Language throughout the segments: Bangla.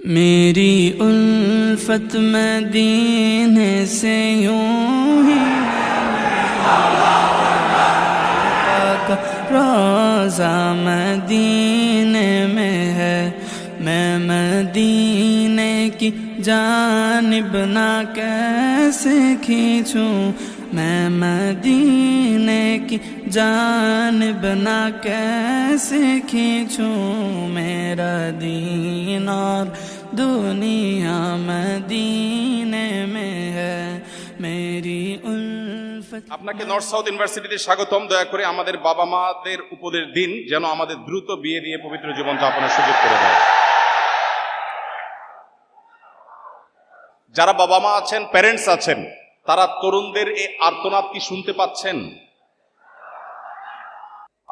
मेरी उल्फत मदीने से यूं ही रोज़ा मदीने में है, मैं मदीने की जानिब ना कैसे खींचूं, मैं मदीने की जानिब ना कैसे खींचूं, मेरा दीन और दुनिया मदीने में है, मेरी उल्फत। আপনাকে নর্থ সাউথ ইউনিভার্সিটিতে স্বাগতম। দয়া করে আমাদের বাবা মাদের উপদেশ দিন যেন আমাদের দ্রুত বিয়ে দিয়ে পবিত্র জীবন যাপনের সুযোগ করে দেয়। যারা বাবা মা আছেন, প্যারেন্টস আছেন, তারা তরুণদের এই আর্তনাদ কি শুনতে পাচ্ছেন?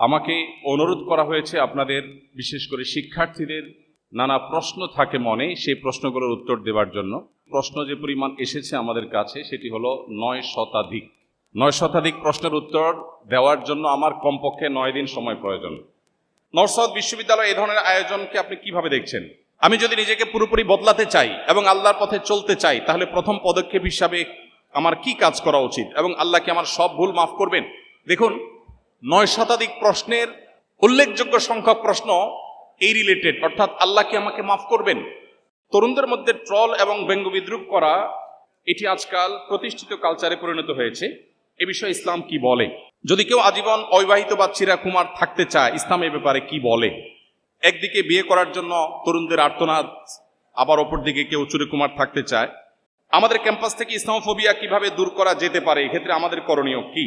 আমাকে অনুরোধ করা হয়েছে আপনাদের, বিশেষ করে শিক্ষার্থীদের নানা প্রশ্ন থাকে মনে, সেই প্রশ্নগুলোর উত্তর দেওয়ার জন্য। প্রশ্ন যে পরিমাণ এসেছে আমাদের কাছে সেটি হলো 9 শতাধিক। 9 শতাধিক প্রশ্নের উত্তর দেওয়ার জন্য আমার কমপক্ষে 9 দিন সময় প্রয়োজন। নর্থ সাউথ বিশ্ববিদ্যালয় এই ধরনের আয়োজনকে আপনি কিভাবে দেখছেন? আমি যদি নিজেকে পুরোপুরি বদলাতে চাই এবং আল্লাহর পথে চলতে চাই, তাহলে প্রথম পদক্ষেপ হিসাবে আমার কি কাজ করা উচিত এবং আল্লাহ কি আমার সব ভুল মাফ করবেন? দেখুন, 9 শতাধিক প্রশ্নের উল্লেখযোগ্য সংখ্যক প্রশ্ন এই রিলেটেড, অর্থাৎ আল্লাহ কি আমাকে মাফ করবেন। তরুণদের মধ্যে ট্রল এবং ব্যঙ্গ বিদ্রুপ করা, এটি আজকাল প্রতিষ্ঠিত কালচারে পরিণত হয়েছে। এ বিষয়ে ইসলাম কি বলে? যদি কেউ আজীবন অবিবাহিত বা চিরাকুমার থাকতে চায়, ইসলাম এ ব্যাপারে কি বলে? একদিকে বিয়ে করার জন্য তরুণদের আর্তনাদ, আবার অপর দিকে কেউ চিরাকুমার থাকতে চায়। আমাদের ক্যাম্পাস থেকে ইসলামোফোবিয়া কিভাবে দূর করা যেতে পারে? এক্ষেত্রে আমাদের করণীয় কি?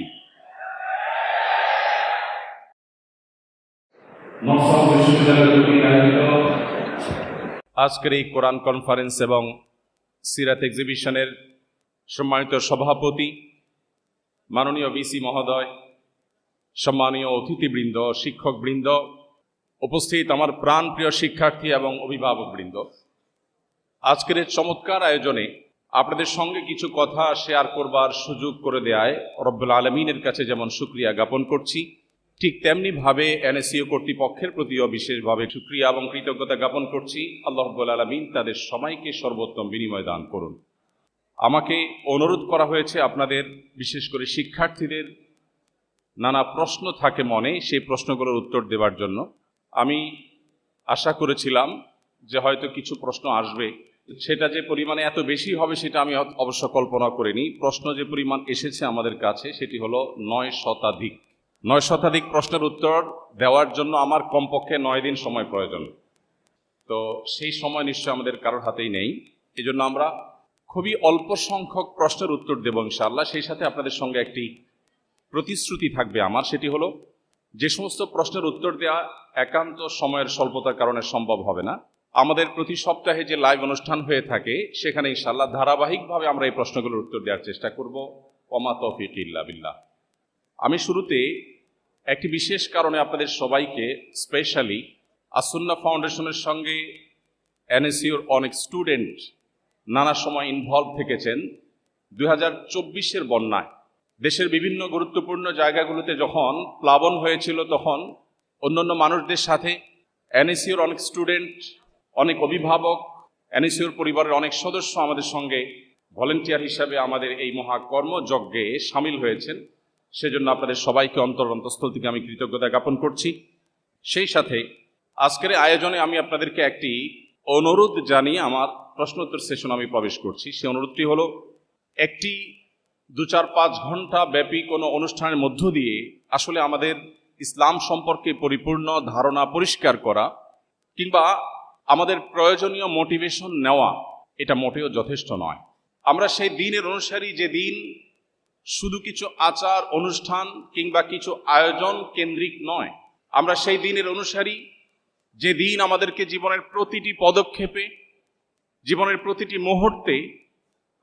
আজকের এই কোরআন কনফারেন্স এবং সিরাত এক্সিবিশনের সম্মানিত সভাপতি, মাননীয় ভিসি মহোদয়, সম্মানীয় অতিথিবৃন্দ, শিক্ষকবৃন্দ, উপস্থিত আমার প্রাণপ্রিয় শিক্ষার্থী এবং অভিভাবকবৃন্দ, আজকের এই চমৎকার আয়োজনে আপনাদের সঙ্গে কিছু কথা শেয়ার করবার সুযোগ করে দেয়ায় রব্বুল আলমিনের কাছে যেমন শুকরিয়া জ্ঞাপন করছি, ঠিক তেমনিভাবে এনএসইউ কর্তৃপক্ষের প্রতিও বিশেষভাবে শুকরিয়া এবং কৃতজ্ঞতা জ্ঞাপন করছি। আল্লাহ রব্বুল আলমিন তাদের সবাইকে সর্বোত্তম বিনিময় দান করুন। আমাকে অনুরোধ করা হয়েছে আপনাদের, বিশেষ করে শিক্ষার্থীদের নানা প্রশ্ন থাকে মনে, সেই প্রশ্নগুলোর উত্তর দেওয়ার জন্য। আমি আশা করেছিলাম যে হয়তো কিছু প্রশ্ন আসবে, সেটা যে পরিমাণে এত বেশি হবে সেটা আমি অবশ্য কল্পনা করিনি। প্রশ্ন যে পরিমাণ এসেছে আমাদের কাছে সেটি হলো 9 শতাধিক। 9 শতাধিক প্রশ্নের উত্তর দেওয়ার জন্য আমার কমপক্ষে 9 দিন সময় প্রয়োজন। তো সেই সময় নিশ্চয় আমাদের কারোর হাতেই নেই। এই জন্য আমরা খুবই অল্প সংখ্যক প্রশ্নের উত্তর দেব ইনশাআল্লাহ। সেই সাথে আপনাদের সঙ্গে একটি প্রতিশ্রুতি থাকবে আমার, সেটি হলো যে সমস্ত প্রশ্নের উত্তর দেওয়া একান্ত সময়ের স্বল্পতার কারণে সম্ভব হবে না, আমাদের প্রতি সপ্তাহে যে লাইভ অনুষ্ঠান হয়ে থাকে সেখানে ইনশাআল্লাহ ধারাবাহিকভাবে আমরা এই প্রশ্নগুলোর উত্তর দেওয়ার চেষ্টা করব। ওমা তৌফিক ইল্লা বিল্লাহ। আমি শুরুতে একটি বিশেষ কারণে আপনাদের সবাইকে, স্পেশালি আসুন্নাহ ফাউন্ডেশনের সঙ্গে এনএসইউর অনেক স্টুডেন্ট নানা সময় ইনভলভ থেকেছেন। 2024-এর বন্যায় দেশের বিভিন্ন গুরুত্বপূর্ণ জায়গাগুলোতে যখন প্লাবন হয়েছিল, তখন অন্যান্য মানুষদের সাথে এনএসইউর অনেক স্টুডেন্ট, অনেক অভিভাবক, এনএসইউর পরিবারের অনেক সদস্য আমাদের সঙ্গে ভলেন্টিয়ার হিসাবে আমাদের এই মহাকর্মযজ্ঞে সামিল হয়েছেন। সেজন্য আপনাদের সবাইকে অন্তঃস্থল থেকে আমি কৃতজ্ঞতা জ্ঞাপন করছি। সেই সাথে আজকের আয়োজনে আমি আপনাদেরকে একটি অনুরোধ জানিয়ে আমার প্রশ্নোত্তর সেশন আমি প্রবেশ করছি। সেই অনুরোধটি হলো, একটি 2-4-5 ঘন্টা ব্যাপী কোনো অনুষ্ঠানের মধ্য দিয়ে আসলে আমাদের ইসলাম সম্পর্কে পরিপূর্ণ ধারণা পরিষ্কার করা কিংবা আমাদের প্রয়োজনীয় মোটিভেশন নেওয়া, এটা মোটেও যথেষ্ট নয়। আমরা সেই দিনের অনুসারী, যে দিন শুধু কিছু আচার অনুষ্ঠান কিংবা কিছু আয়োজন কেন্দ্রিক নয়। আমরা সেই দিনের অনুসারী যে দিন আমাদেরকে জীবনের প্রতিটি পদক্ষেপে, জীবনের প্রতিটি মুহূর্তে,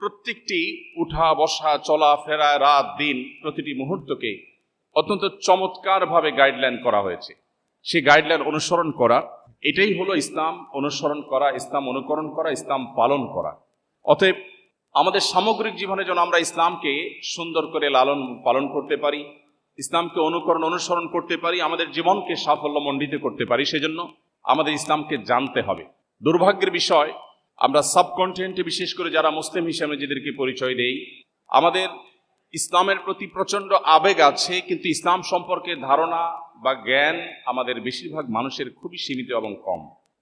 প্রত্যেকটি উঠা বসা, চলা ফেরা, রাত দিন, প্রতিটি মুহূর্তকে অত্যন্ত চমৎকারভাবে গাইডলাইন করা হয়েছে। সেই গাইডলাইন অনুসরণ করা, এটাই হলো ইসলাম অনুসরণ করা, ইসলাম অনুকরণ করা, ইসলাম পালন করা। অতএব আমাদের সামগ্রিক জীবনে যেন আমরা ইসলামকে সুন্দর করে লালন পালন করতে পারি, ইসলামকে অনুসরণ করতে পারি, আমাদের জীবনকে সাফল্যমণ্ডিত করতে পারি, সেজন্য আমাদের ইসলামকে জানতে হবে। দুর্ভাগ্যের বিষয়, আমরা সাবকন্টিনেন্টে বিশেষ করে যারা মুসলিম হিসেবে নিজেদেরকে পরিচয় দেই, আমাদের ইসলামের প্রতি প্রচণ্ড আবেগ আছে, কিন্তু ইসলাম সম্পর্কে ধারণা বা জ্ঞান আমাদের বেশিরভাগ মানুষের খুবই সীমিত এবং কম।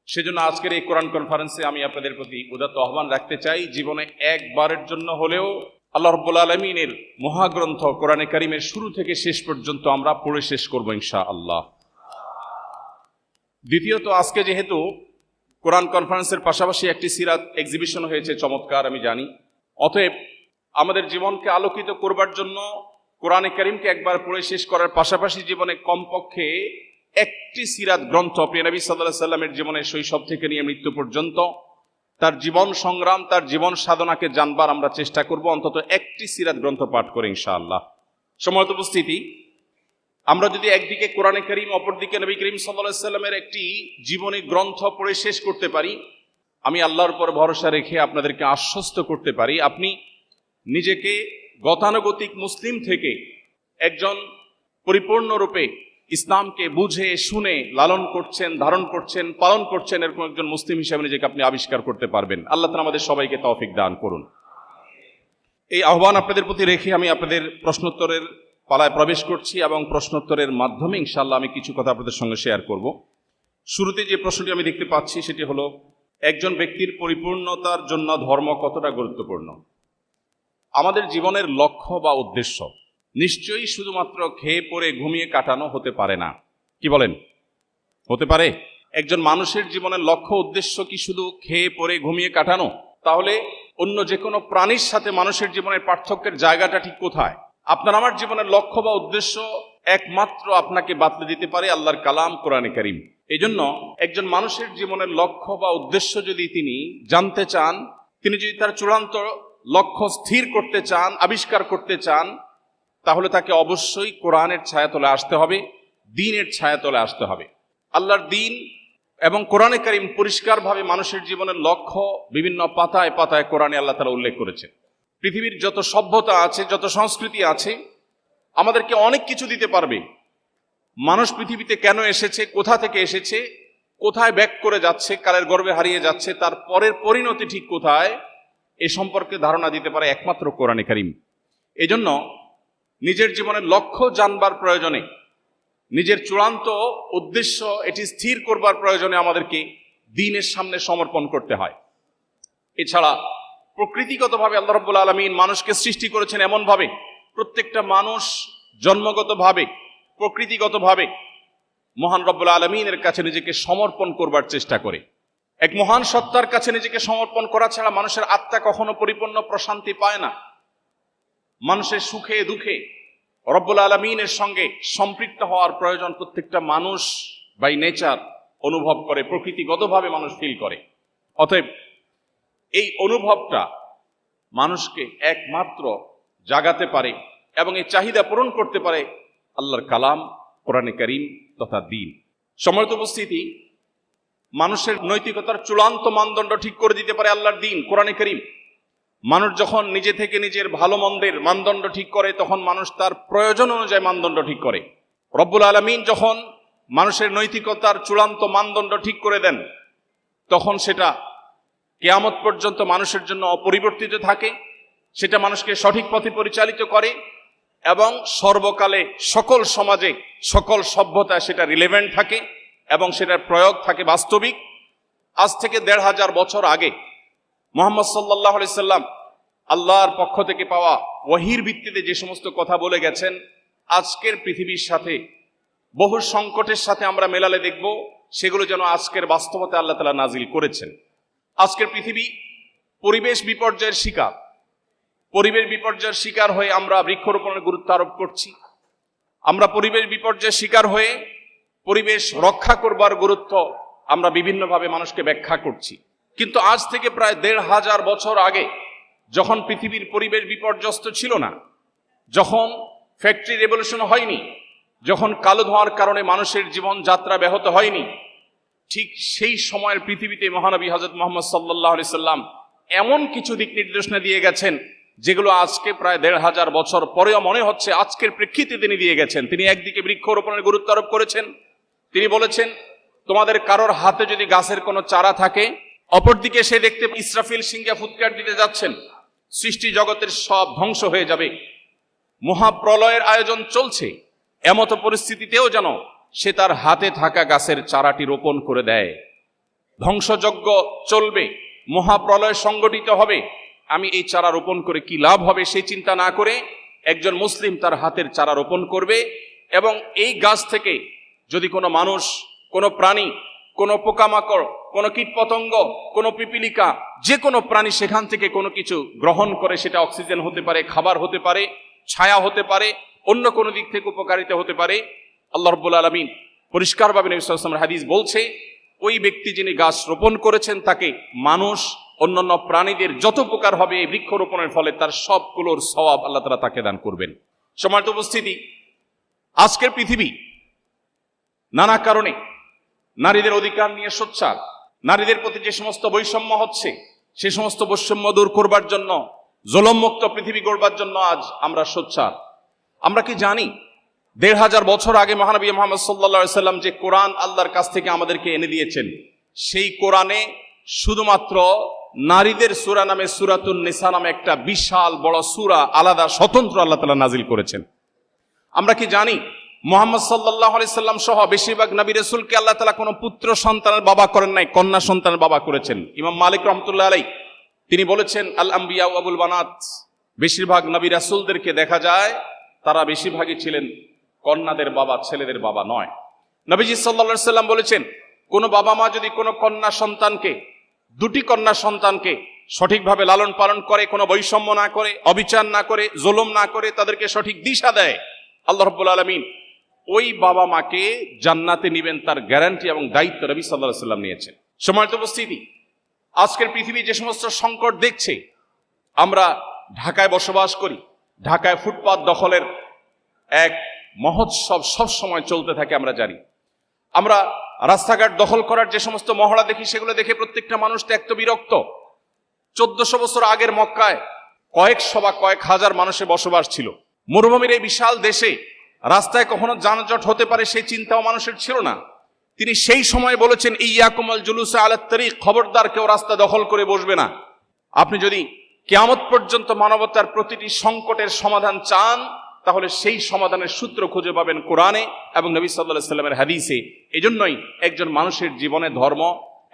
সেজন্য আজকের এই কোরআন কনফারেন্সে আমি আপনাদের প্রতি উদাত্ত আহ্বান রাখতে চাই, জীবনে একবারের জন্য হলেও আল্লাহ রাব্বুল আলামিনের মহাগ্রন্থ কোরআনে কারিমের শুরু থেকে শেষ পর্যন্ত আমরা পড়ে শেষ করবো ইনশাআল্লাহ। দ্বিতীয়ত, আজকে যেহেতু কোরআন কনফারেন্সের পাশাপাশি একটি সিরাত এক্সিবিশন হয়েছে, চমৎকার আমি জানি, অতএব আমাদের জীবনকে আলোকিত করবার জন্য কোরআনে কারিমকে একবার পড়ে শেষ করার পাশাপাশি জীবনে কমপক্ষে একটি সিরাত গ্রন্থ, প্রিয় নবী সাল্লাল্লাহু আলাইহি সাল্লামের জীবনের শৈশব থেকে নিয়ে মৃত্যু পর্যন্ত তার জীবন সংগ্রাম, তার জীবন সাধনাকে জানবার আমরা চেষ্টা করব, অন্তত একটি সিরাত গ্রন্থ পাঠ করে ইনশাআল্লাহ। সম্মানিত উপস্থিতি, আমরা যদি একদিকে কোরআনে কারিম, অপরদিকে নবী করিম সাল্লাল্লাহু আলাইহি সাল্লামের একটি জীবনী গ্রন্থ পড়ে শেষ করতে পারি, আমি আল্লাহর উপর ভরসা রেখে আপনাদেরকে আশ্বস্ত করতে পারি, আপনি নিজেকে গতানুগতিক মুসলিম থেকে একজন পরিপূর্ণরূপে ইসলামকে বুঝে শুনে লালন করছেন, ধারণ করছেন, পালন করছেন, এরকম একজন মুসলিম হিসেবে নিজেকে আপনি আবিষ্কার করতে পারবেন। আল্লাহ তাআলা আমাদের সবাইকে তৌফিক দান করুন। এই আহ্বান আপনাদের প্রতি রেখে আমি আপনাদের প্রশ্নোত্তরের পালায় প্রবেশ করছি এবং প্রশ্নোত্তরের মাধ্যমে ইনশাআল্লাহ আমি কিছু কথা আপনাদের সঙ্গে শেয়ার করব। শুরুতে যে প্রশ্নটি আমি দেখতে পাচ্ছি সেটি হলো, একজন ব্যক্তির পরিপূর্ণতার জন্য ধর্ম কতটা গুরুত্বপূর্ণ? আমাদের জীবনের লক্ষ্য বা উদ্দেশ্য নিশ্চয়ই শুধুমাত্র খেয়ে পরে ঘুমিয়ে কাটানো হতে পারে না। কি বলেন, হতে পারে? একজন মানুষের জীবনের লক্ষ্য উদ্দেশ্য কি শুধু খেয়ে পরে ঘুমিয়ে কাটানো? তাহলে অন্য যে কোনো প্রাণীর সাথে মানুষের জীবনের পার্থক্যের জায়গাটা ঠিক কোথায়? আপনার আমার জীবনের লক্ষ্য বা উদ্দেশ্য একমাত্র আপনাকে বাতলে দিতে পারে আল্লাহর কালাম কোরআনে কারিম। এই জন্য একজন মানুষের জীবনের লক্ষ্য বা উদ্দেশ্য যদি তিনি জানতে চান, তিনি যদি তার চূড়ান্ত লক্ষ্য স্থির করতে চান, আবিষ্কার করতে চান, তাহলে তাকে অবশ্যই কোরআনের ছায়াতলে আসতে হবে, দ্বীনের ছায়াতলে আসতে হবে। আল্লাহর দ্বীন এবং কোরআনে কারিম পরিষ্কারভাবে মানুষের জীবনের লক্ষ্য বিভিন্ন পাতায় পাতায় কোরআনে আল্লাহ তাআলা উল্লেখ করেছেন। পৃথিবীর যত সভ্যতা আছে, যত সংস্কৃতি আছে, আমাদেরকে অনেক কিছু দিতে পারবে। মানুষ পৃথিবীতে কেন এসেছে, কোথা থেকে এসেছে, কোথায় ব্যাক করে যাচ্ছে, কালের গর্ভে হারিয়ে যাচ্ছে, তার পরের পরিণতি ঠিক কোথায়, এ সম্পর্কে ধারণা দিতে পারে একমাত্র কোরআনে কারিম। এজন্য নিজের জীবনের লক্ষ্য জানবার প্রয়োজনে, নিজের চূড়ান্ত উদ্দেশ্য এটি স্থির করবার প্রয়োজনে আমাদেরকে দ্বীনের সামনে সমর্পণ করতে হয়। এছাড়া প্রকৃতিগতভাবে আল্লাহ রাব্বুল আলামিন মানুষকে সৃষ্টি করেছেন এমনভাবে, প্রত্যেকটা মানুষ জন্মগতভাবে, প্রকৃতিগতভাবে মহান রব্বুল আলামিনের কাছে নিজেকে সমর্পণ করবার চেষ্টা করে। এক মহান সত্তার কাছে নিজেকে সমর্পণ করা ছাড়া মানুষের আত্মা কখনো পরিপূর্ণ প্রশান্তি পায় না। মানুষের সুখে দুঃখে রব্বুল আলামিনের সঙ্গে সম্পৃক্ত হওয়ার প্রয়োজন প্রত্যেকটা মানুষ বাই নেচার অনুভব করে, প্রকৃতিগতভাবে মানুষ ফিল করে। অতএব এই অনুভবটা মানুষকে একমাত্র জাগাতে পারে এবং এই চাহিদা পূরণ করতে পারে আল্লাহর কালাম কোরআনে কারিম তথা দ্বীন। সম্মানিত উপস্থিতি, মানুষের নৈতিকতার চূড়ান্ত মানদণ্ড ঠিক করে দিতে পারে আল্লাহর দ্বীন কোরআনে কারিম। মানুষ যখন নিজে থেকে নিজের ভালো মন্দের মানদণ্ড ঠিক করে, তখন মানুষ তার প্রয়োজন অনুযায়ী মানদণ্ড ঠিক করে। রব্বুল আলামিন যখন মানুষের নৈতিকতার চূড়ান্ত মানদণ্ড ঠিক করে দেন, তখন সেটা কিয়ামত পর্যন্ত মানুষের জন্য অপরিবর্তিত থাকে, সেটা মানুষকে সঠিক পথে পরিচালিত করে এবং সর্বকালে সকল সমাজে, সকল সভ্যতায় সেটা রিলেভেন্ট থাকে এবং সেটার প্রয়োগ থাকে বাস্তবিক। আজ থেকে ১৫০০ বছর আগে মুহাম্মদ সাল্লাল্লাহু আলাইহি সাল্লাম আল্লাহর পক্ষ থেকে পাওয়া ওহীর ভিত্তিতে যে সমস্ত কথা বলে গেছেন, আজকের পৃথিবীর সাথে বহু সংকটের সাথে আমরা মেলালে দেখব সেগুলো যেন আজকের বাস্তবতা আল্লাহ তাআলা নাজিল করেছেন। আজকের পৃথিবী পরিবেশ বিপর্যয়ের শিকার। পরিবেশ বিপর্যয়ের শিকার হয়ে আমরা বৃক্ষরোপণের গুরুত্ব আরোপ করছি। আমরা পরিবেশ বিপর্যয়ের শিকার হয়ে পরিবেশ রক্ষা করবার গুরুত্ব আমরা বিভিন্নভাবে মানুষকে ব্যাখ্যা করছি। কিন্তু আজ থেকে প্রায় ১৫০০ বছর আগে, যখন পৃথিবীর পরিবেশ বিপর্যস্ত ছিল না, যখন ফ্যাক্টরি রেভলিউশন হয়নি, যখন কালো ধোঁয়ার কারণে মানুষের জীবন যাত্রা ব্যাহত হয়নি, ঠিক সেই সময়ের পৃথিবীতে মহানবী হযরত মুহাম্মদ সাল্লাল্লাহু আলাইহি সাল্লাম এমন কিছু দিক নির্দেশনা দিয়ে গেছেন যেগুলো আজকে প্রায় ১৫০০ বছর পরেও মনে হচ্ছে আজকের প্রেক্ষিতে তিনি দিয়ে গেছেন। তিনি একদিকে বৃক্ষরোপণের গুরুত্ব আরোপ করেছেন। তিনি বলেছেন, তোমাদের কারোর হাতে যদি গাছের কোনো চারা থাকে, অপরদিকে সে দেখতে ইসরাফিল সিংহে ফুৎকার দিতে যাচ্ছেন, সৃষ্টি জগতের সব ধ্বংস হয়ে যাবে, মহাপ্রলয়ের আয়োজন চলছে। এমতো পরিস্থিতিতেও যেন সে তার হাতে থাকা গাছের চারাটি রোপণ করে দেয়। ধ্বংসযজ্ঞ চলবে, মহাপ্রলয় সংগঠিত হবে, আমি এই চারা রোপণ করে কি লাভ হবে সেই চিন্তা না করে একজন মুসলিম তার হাতের চারা রোপণ করবে, এবং এই গাছ থেকে যদি কোনো মানুষ, কোনো প্রাণী, কোনো পোকামাকড়, কোনো কীটপতঙ্গ, কোনো পিপিলিকা, যে কোনো প্রাণী সেখান থেকে কোনো কিছু গ্রহণ করে, সেটা অক্সিজেন হতে পারে, খাবার হতে পারে, ছায়া হতে পারে, অন্য কোনো দিক থেকে উপকারিতা হতে পারে, আল্লাহ রাব্বুল আলামিন পরিষ্কারভাবে নবী সাল্লাল্লাহু আলাইহি ওয়াসাল্লামের হাদিস বলছে, ওই ব্যক্তি যিনি গাছ রোপণ করেছেন তাকে মানুষ, অন্যান্য প্রাণীদের যত উপকার হবে এই বৃক্ষরোপণের ফলে তার সবগুলোর সওয়াব আল্লাহ তাআলা তাকে দান করবেন। সম্মানিত উপস্থিতি, আজকের পৃথিবী নানা কারণে নারীদের অধিকার নিয়ে সোচ্চার, নারীদের প্রতি যে সমস্ত বৈষম্য হচ্ছে সে সমস্ত বৈষম্য দূর করবার জন্য, জুলুমমুক্ত পৃথিবী গড়বার জন্য আজ আমরা সোচ্চার। আমরা কি জানি ১৫০০ বছর আগে মহানবী মুহাম্মদ সাল্লাল্লাহু আলাইহি সাল্লাম যে কোরআন আল্লাহর কাছ থেকে আমাদেরকে এনে দিয়েছেন, সেই কোরআনে শুধুমাত্র নারীদের সূরা নামে সূরাতুন নিসা নামে একটা বিশাল বড় সূরা আলাদা স্বতন্ত্র আল্লাহ তাআলা নাজিল করেছেন। আমরা কি জানি মুহাম্মদ সাল্লাল্লাহু আলাইহি সাল্লাম সহ বেশিরভাগ নবী রাসূলকে আল্লাহ তাআলা কোনো পুত্র সন্তানের বাবা করেন নাই, কন্যা সন্তানের বাবা করেছেন। ইমাম মালিক রাহমাতুল্লাহ আলাইহি তিনি বলেছেন, আল আম্বিয়া ওয়া আবুল বানাত, বেশিরভাগ নবী রাসূলদেরকে দেখা যায় তারা বেশিরভাগই ছিলেন কন্যাদের বাবা, ছেলেদের বাবা নয়। নবীজি সাল্লাল্লাহু আলাইহি সাল্লাম বলেছেন, কোন বাবা মা যদি কোনো কন্যা সন্তানকে, দুটি কন্যা সন্তানকে সঠিকভাবে লালন পালন করে, কোনো বৈষম্য না করে, অবিচার না করে, জুলুম না করে, তাদেরকে সঠিক দিশা দেয়, আল্লাহ রাব্বুল আলামিন ওই বাবা মাকে জান্নাতে নিবেন, তার গ্যারান্টি এবং দায়িত্ব নবী সাল্লাল্লাহু আলাইহি সাল্লাম নিয়েছেন। সম্মানিত উপস্থিতি, আজকের পৃথিবী যে সমস্ত সংকট দেখছে, আমরা ঢাকায় বসবাস করি, ঢাকায় ফুটপাত দখলের এক মহোৎসব সব সময় চলতে থাকে আমরা জানি। আমরা রাস্তাঘাট দখল করার যে সমস্ত মহড়া দেখি, সেগুলো দেখে প্রত্যেকটা মানুষ ত্যক্ত বিরক্ত। 1400 বছর আগের মক্কায় কয়েকশো বা কয়েক হাজার মানুষের বসবাস ছিল। মরুভূমির এই বিশাল দেশে রাস্তায় কখনো যানজট হতে পারে সেই চিন্তাও মানুষের ছিল না। তিনি সেই সময় বলেছেন, ইয়াকুমুল জুলুসা আলাত তারিক, খবরদার কেউ রাস্তা দখল করে বসবে না। আপনি যদি কিয়ামত পর্যন্ত মানবতার প্রতিটি সংকটের সমাধান চান, তাহলে সেই সমাধানের সূত্র খুঁজে পাবেন কোরআনে এবং নবী সাল্লাল্লাহু আলাইহি সাল্লামের হাদিসে। এজন্যই একজন মানুষের জীবনে ধর্ম,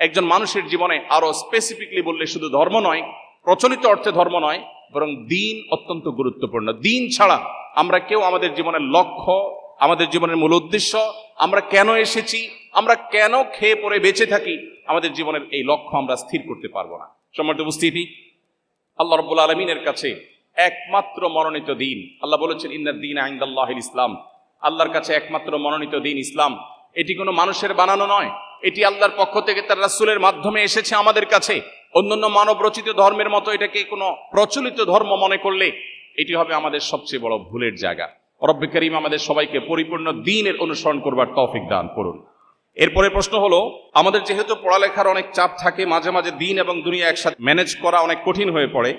একজন মানুষের জীবনে আরো স্পেসিফিকলি বললে শুধু ধর্ম নয়, প্রচলিত অর্থে ধর্ম নয়, বরং দ্বীন অত্যন্ত গুরুত্বপূর্ণ। দ্বীন ছাড়া আমরা কেউ আমাদের জীবনের লক্ষ্য, আমাদের জীবনের মূল উদ্দেশ্য, আমরা কেন এসেছি, আমরা কেন খেয়ে পরে বেঁচে থাকি, আমাদের জীবনের এই লক্ষ্য আমরা স্থির করতে পারবো না। সম্মানিত উপস্থিতি, আল্লাহ রাব্বুল আলামিনের কাছে একমাত্র মনোনীত দিন, আল্লাহ বলেছেন, ইন্নাদ দীনা ইনদাল্লাহিল ইসলাম, আল্লাহর কাছে একমাত্র মনোনীত দিন ইসলাম। এটি কোনো মানুষের বানানো নয়, এটি আল্লাহর পক্ষ থেকে তার রাসূলের মাধ্যমে এসেছে আমাদের কাছে। অন্যান্য মানব রচিত ধর্মের মতো এটাকে কোনো প্রচলিত ধর্ম মনে করলে এটি হবে আমাদের সবচেয়ে বড় ভুলের জায়গা। রব্বে কারীম আমাদের সবাইকে পরিপূর্ণ দ্বীনের অনুসরণ করবার তৌফিক দান করুন। এরপরে প্রশ্ন হলো, আমাদের যেহেতু পড়ালেখার অনেক চাপ থাকে, মাঝে মাঝে দ্বীন এবং দুনিয়া একসাথে ম্যানেজ করা অনেক কঠিন হয়ে পড়ে,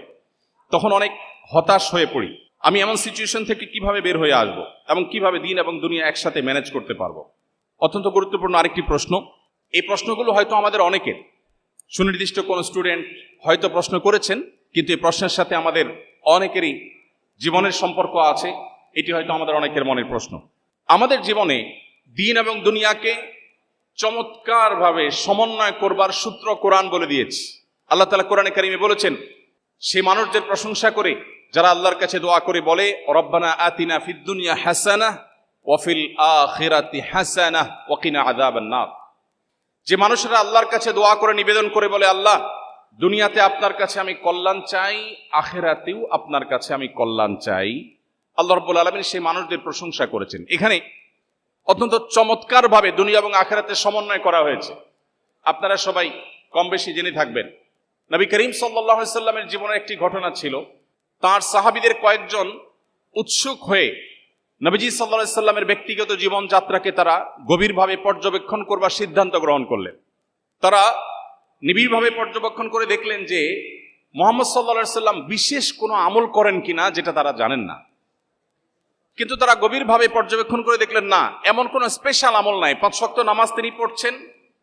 তখন অনেক হতাশ হয়ে পড়ি। আমি এমন সিচুয়েশন থেকে কিভাবে বের হয়ে আসবো এবং কিভাবে দ্বীন এবং দুনিয়া একসাথে ম্যানেজ করতে পারবো? অত্যন্ত গুরুত্বপূর্ণ আরেকটি প্রশ্ন। এই প্রশ্নগুলো হয়তো আমাদের অনেকের, সুনির্দিষ্ট কোনো স্টুডেন্ট হয়তো প্রশ্ন করেছেন, কিন্তু এই প্রশ্নের সাথে আমাদের অনেকেরই জীবনের সম্পর্ক আছে। এটি হয়তো আমাদের অনেকের মনের প্রশ্ন। আমাদের জীবনে দ্বীন এবং দুনিয়াকে চমৎকারভাবে সমন্বয় করবার সূত্র কোরআন বলে দিয়েছে। আল্লাহ তাআলা কোরআনে কারিমে বলেছেন, সে মানুষদের প্রশংসা করে যারা আল্লাহর কাছে দোয়া করে বলে, রব্বানা আতিনা ফিদ দুনিয়া হাসানাহ ওয়া ফিল আখিরাতি হাসানাহ ওয়া কিনা আযাবান নার। যে মানুষরা আল্লাহর কাছে দোয়া করে নিবেদন করে বলে, আল্লাহ দুনিয়াতে আপনার কাছে আমি কল্যাণ চাই, আখিরাতেও আপনার কাছে আমি কল্যাণ চাই, আল্লাহ রাব্বুল আলামিন সেই মানুষদের প্রশংসা করেছেন। এখানে অত্যন্ত চমৎকারভাবে দুনিয়া এবং আখিরাতের সমন্বয় করা হয়েছে। আপনারা সবাই কম বেশি জেনে থাকবেন, নবী করিম সাল্লাল্লাহু আলাইহি সাল্লামের জীবনে একটি ঘটনা ছিল। তার সাহাবীদের কয়েকজন উৎসুক হয়ে নবীজি সাল্লাল্লাহু আলাইহি সাল্লামের ব্যক্তিগত জীবনযাত্রাকে তারা গভীরভাবে পর্যবেক্ষণ করবার সিদ্ধান্ত গ্রহণ করলেন। তারা নিবিড়ভাবে পর্যবেক্ষণ করে দেখলেন যে মুহাম্মদ সাল্লাল্লাহু আলাইহি সাল্লাম বিশেষ কোনো আমল করেন কিনা যেটা তারা জানেন না। কিন্তু তারা গভীরভাবে পর্যবেক্ষণ করে দেখলেন না, এমন কোনো স্পেশাল আমল নাই। 5 ওয়াক্ত নামাজ তিনি পড়ছেন,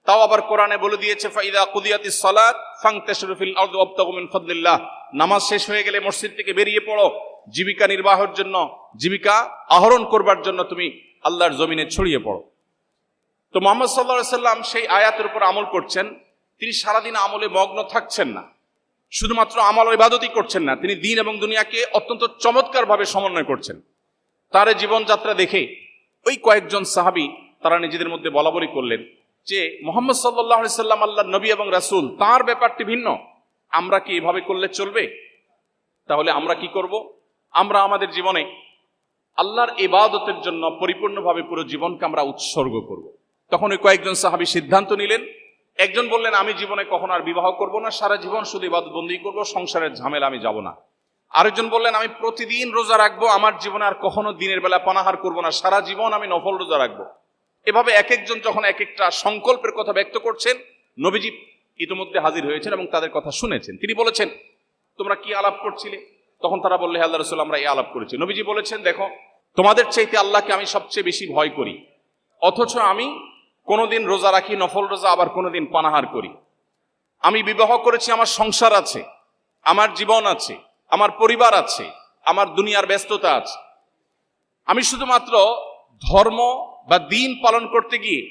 তাও আবার কোরআনে বলে দিয়েছে ফাইদা কুদিয়াতিস সালাত ফান্তাশিরু ফিল আরদি ওয়াবতাগু মিন ফাদলিল্লাহ, নামাজ শেষ হয়ে গেলে মসজিদ থেকে বেরিয়ে পড়ো, জীবিকা নির্বাহের জন্য, জীবিকা আহরণ করবার জন্য তুমি আল্লাহর জমিনে ছড়িয়ে পড়ো। তো মুহাম্মদ সাল্লাল্লাহু আলাইহি সাল্লাম সেই আয়াতের উপর আমল করছেন। তিনি সারাদিন আমলে মগ্ন থাকছেন না, শুধুমাত্র আমল ও ইবাদতই করছেন না, তিনি দিন এবং দুনিয়াকে অত্যন্ত চমৎকারভাবে সমন্বয় করছেন। তার জীবনযাত্রা দেখে ওই কয়েকজন সাহাবী তারা নিজেদের মধ্যে বলাবলি করলেন যে মুহাম্মদ সাল্লাল্লাহু আলাইহি সাল্লাম আল্লাহর নবী এবং রাসূল, তার ব্যাপারটি ভিন্ন, আমরা কি এভাবে করলে চলবে? তাহলে আমরা কি করব? আমরা আমাদের জীবনে আল্লাহর ইবাদতের জন্য পরিপূর্ণভাবে পুরো জীবনকে আমরা উৎসর্গ করব। তখন ওই কয়েকজন সাহাবী সিদ্ধান্ত নিলেন। একজন বললেন, আমি জীবনে কখনো আর বিবাহ করব না, সারা জীবন শুধু ইবাদত বন্দেগী করব, সংসারের ঝামেলা আমি যাব না। আরেকজন বললেন, আমি প্রতিদিন রোজা রাখবো, আমার জীবনে আর কখনো দিনের বেলা পানাহার করব না, সারা জীবন আমি নফল রোজা রাখবো। এভাবে এক একজন যখন এক একটা সংকল্পের কথা ব্যক্ত করছেন, নবীজি ইতিমধ্যে হাজির হয়েছেন এবং তাদের কথা শুনেছেন। তিনি বলেছেন, তোমরা কি আলাপ করছিলে? তখন তারা বললে, হে আল্লাহর রাসূল, আমরা এই আলাপ করেছি। নবীজি বলেছেন, দেখো, তোমাদের চাইতে আল্লাহকে আমি সবচেয়ে বেশি ভয় করি, অথচ আমি কোনোদিন রোজা রাখি, নফল রোজা, আবার কোনোদিন পানাহার করি। আমি বিবাহ করেছি, আমার সংসার আছে, আমার জীবন আছে, আমার পরিবার আছে, আমার দুনিয়ার ব্যস্ততা আছে। আমি শুধুমাত্র ধর্ম বা দিন পালন করতে গিয়ে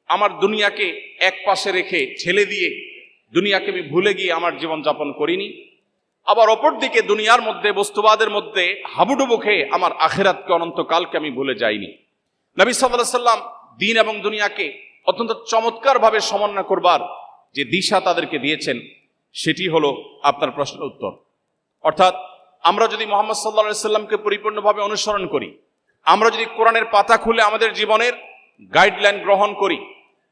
আমার দুনিয়াকে এক পাশে রেখে ঠেলে দিয়ে দুনিয়াকে আমি ভুলে গিয়ে আমার জীবন যাপন করিনি। আবার অপরদিকে দুনিয়ার মধ্যে, বস্তুবাদের মধ্যে হাবুডুবু খেয়ে আমার আখিরাতকে, অনন্তকালকে আমি ভুলে যাইনি। নবী সাল্লাল্লাহু আলাইহি সাল্লাম দিন এবং দুনিয়াকে অত্যন্ত চমৎকারভাবে সমন্বয় করবার যে দিশা তাদেরকে দিয়েছেন, সেটি হলো আপনার প্রশ্নের উত্তর। অর্থাৎ আমরা যদি মুহাম্মদ সাল্লাল্লাহু আলাইহি সাল্লামকে পরিপূর্ণভাবে অনুসরণ করি, আমরা যদি কোরআনের পাতা খুলে আমাদের জীবনের গাইডলাইন গ্রহণ করি,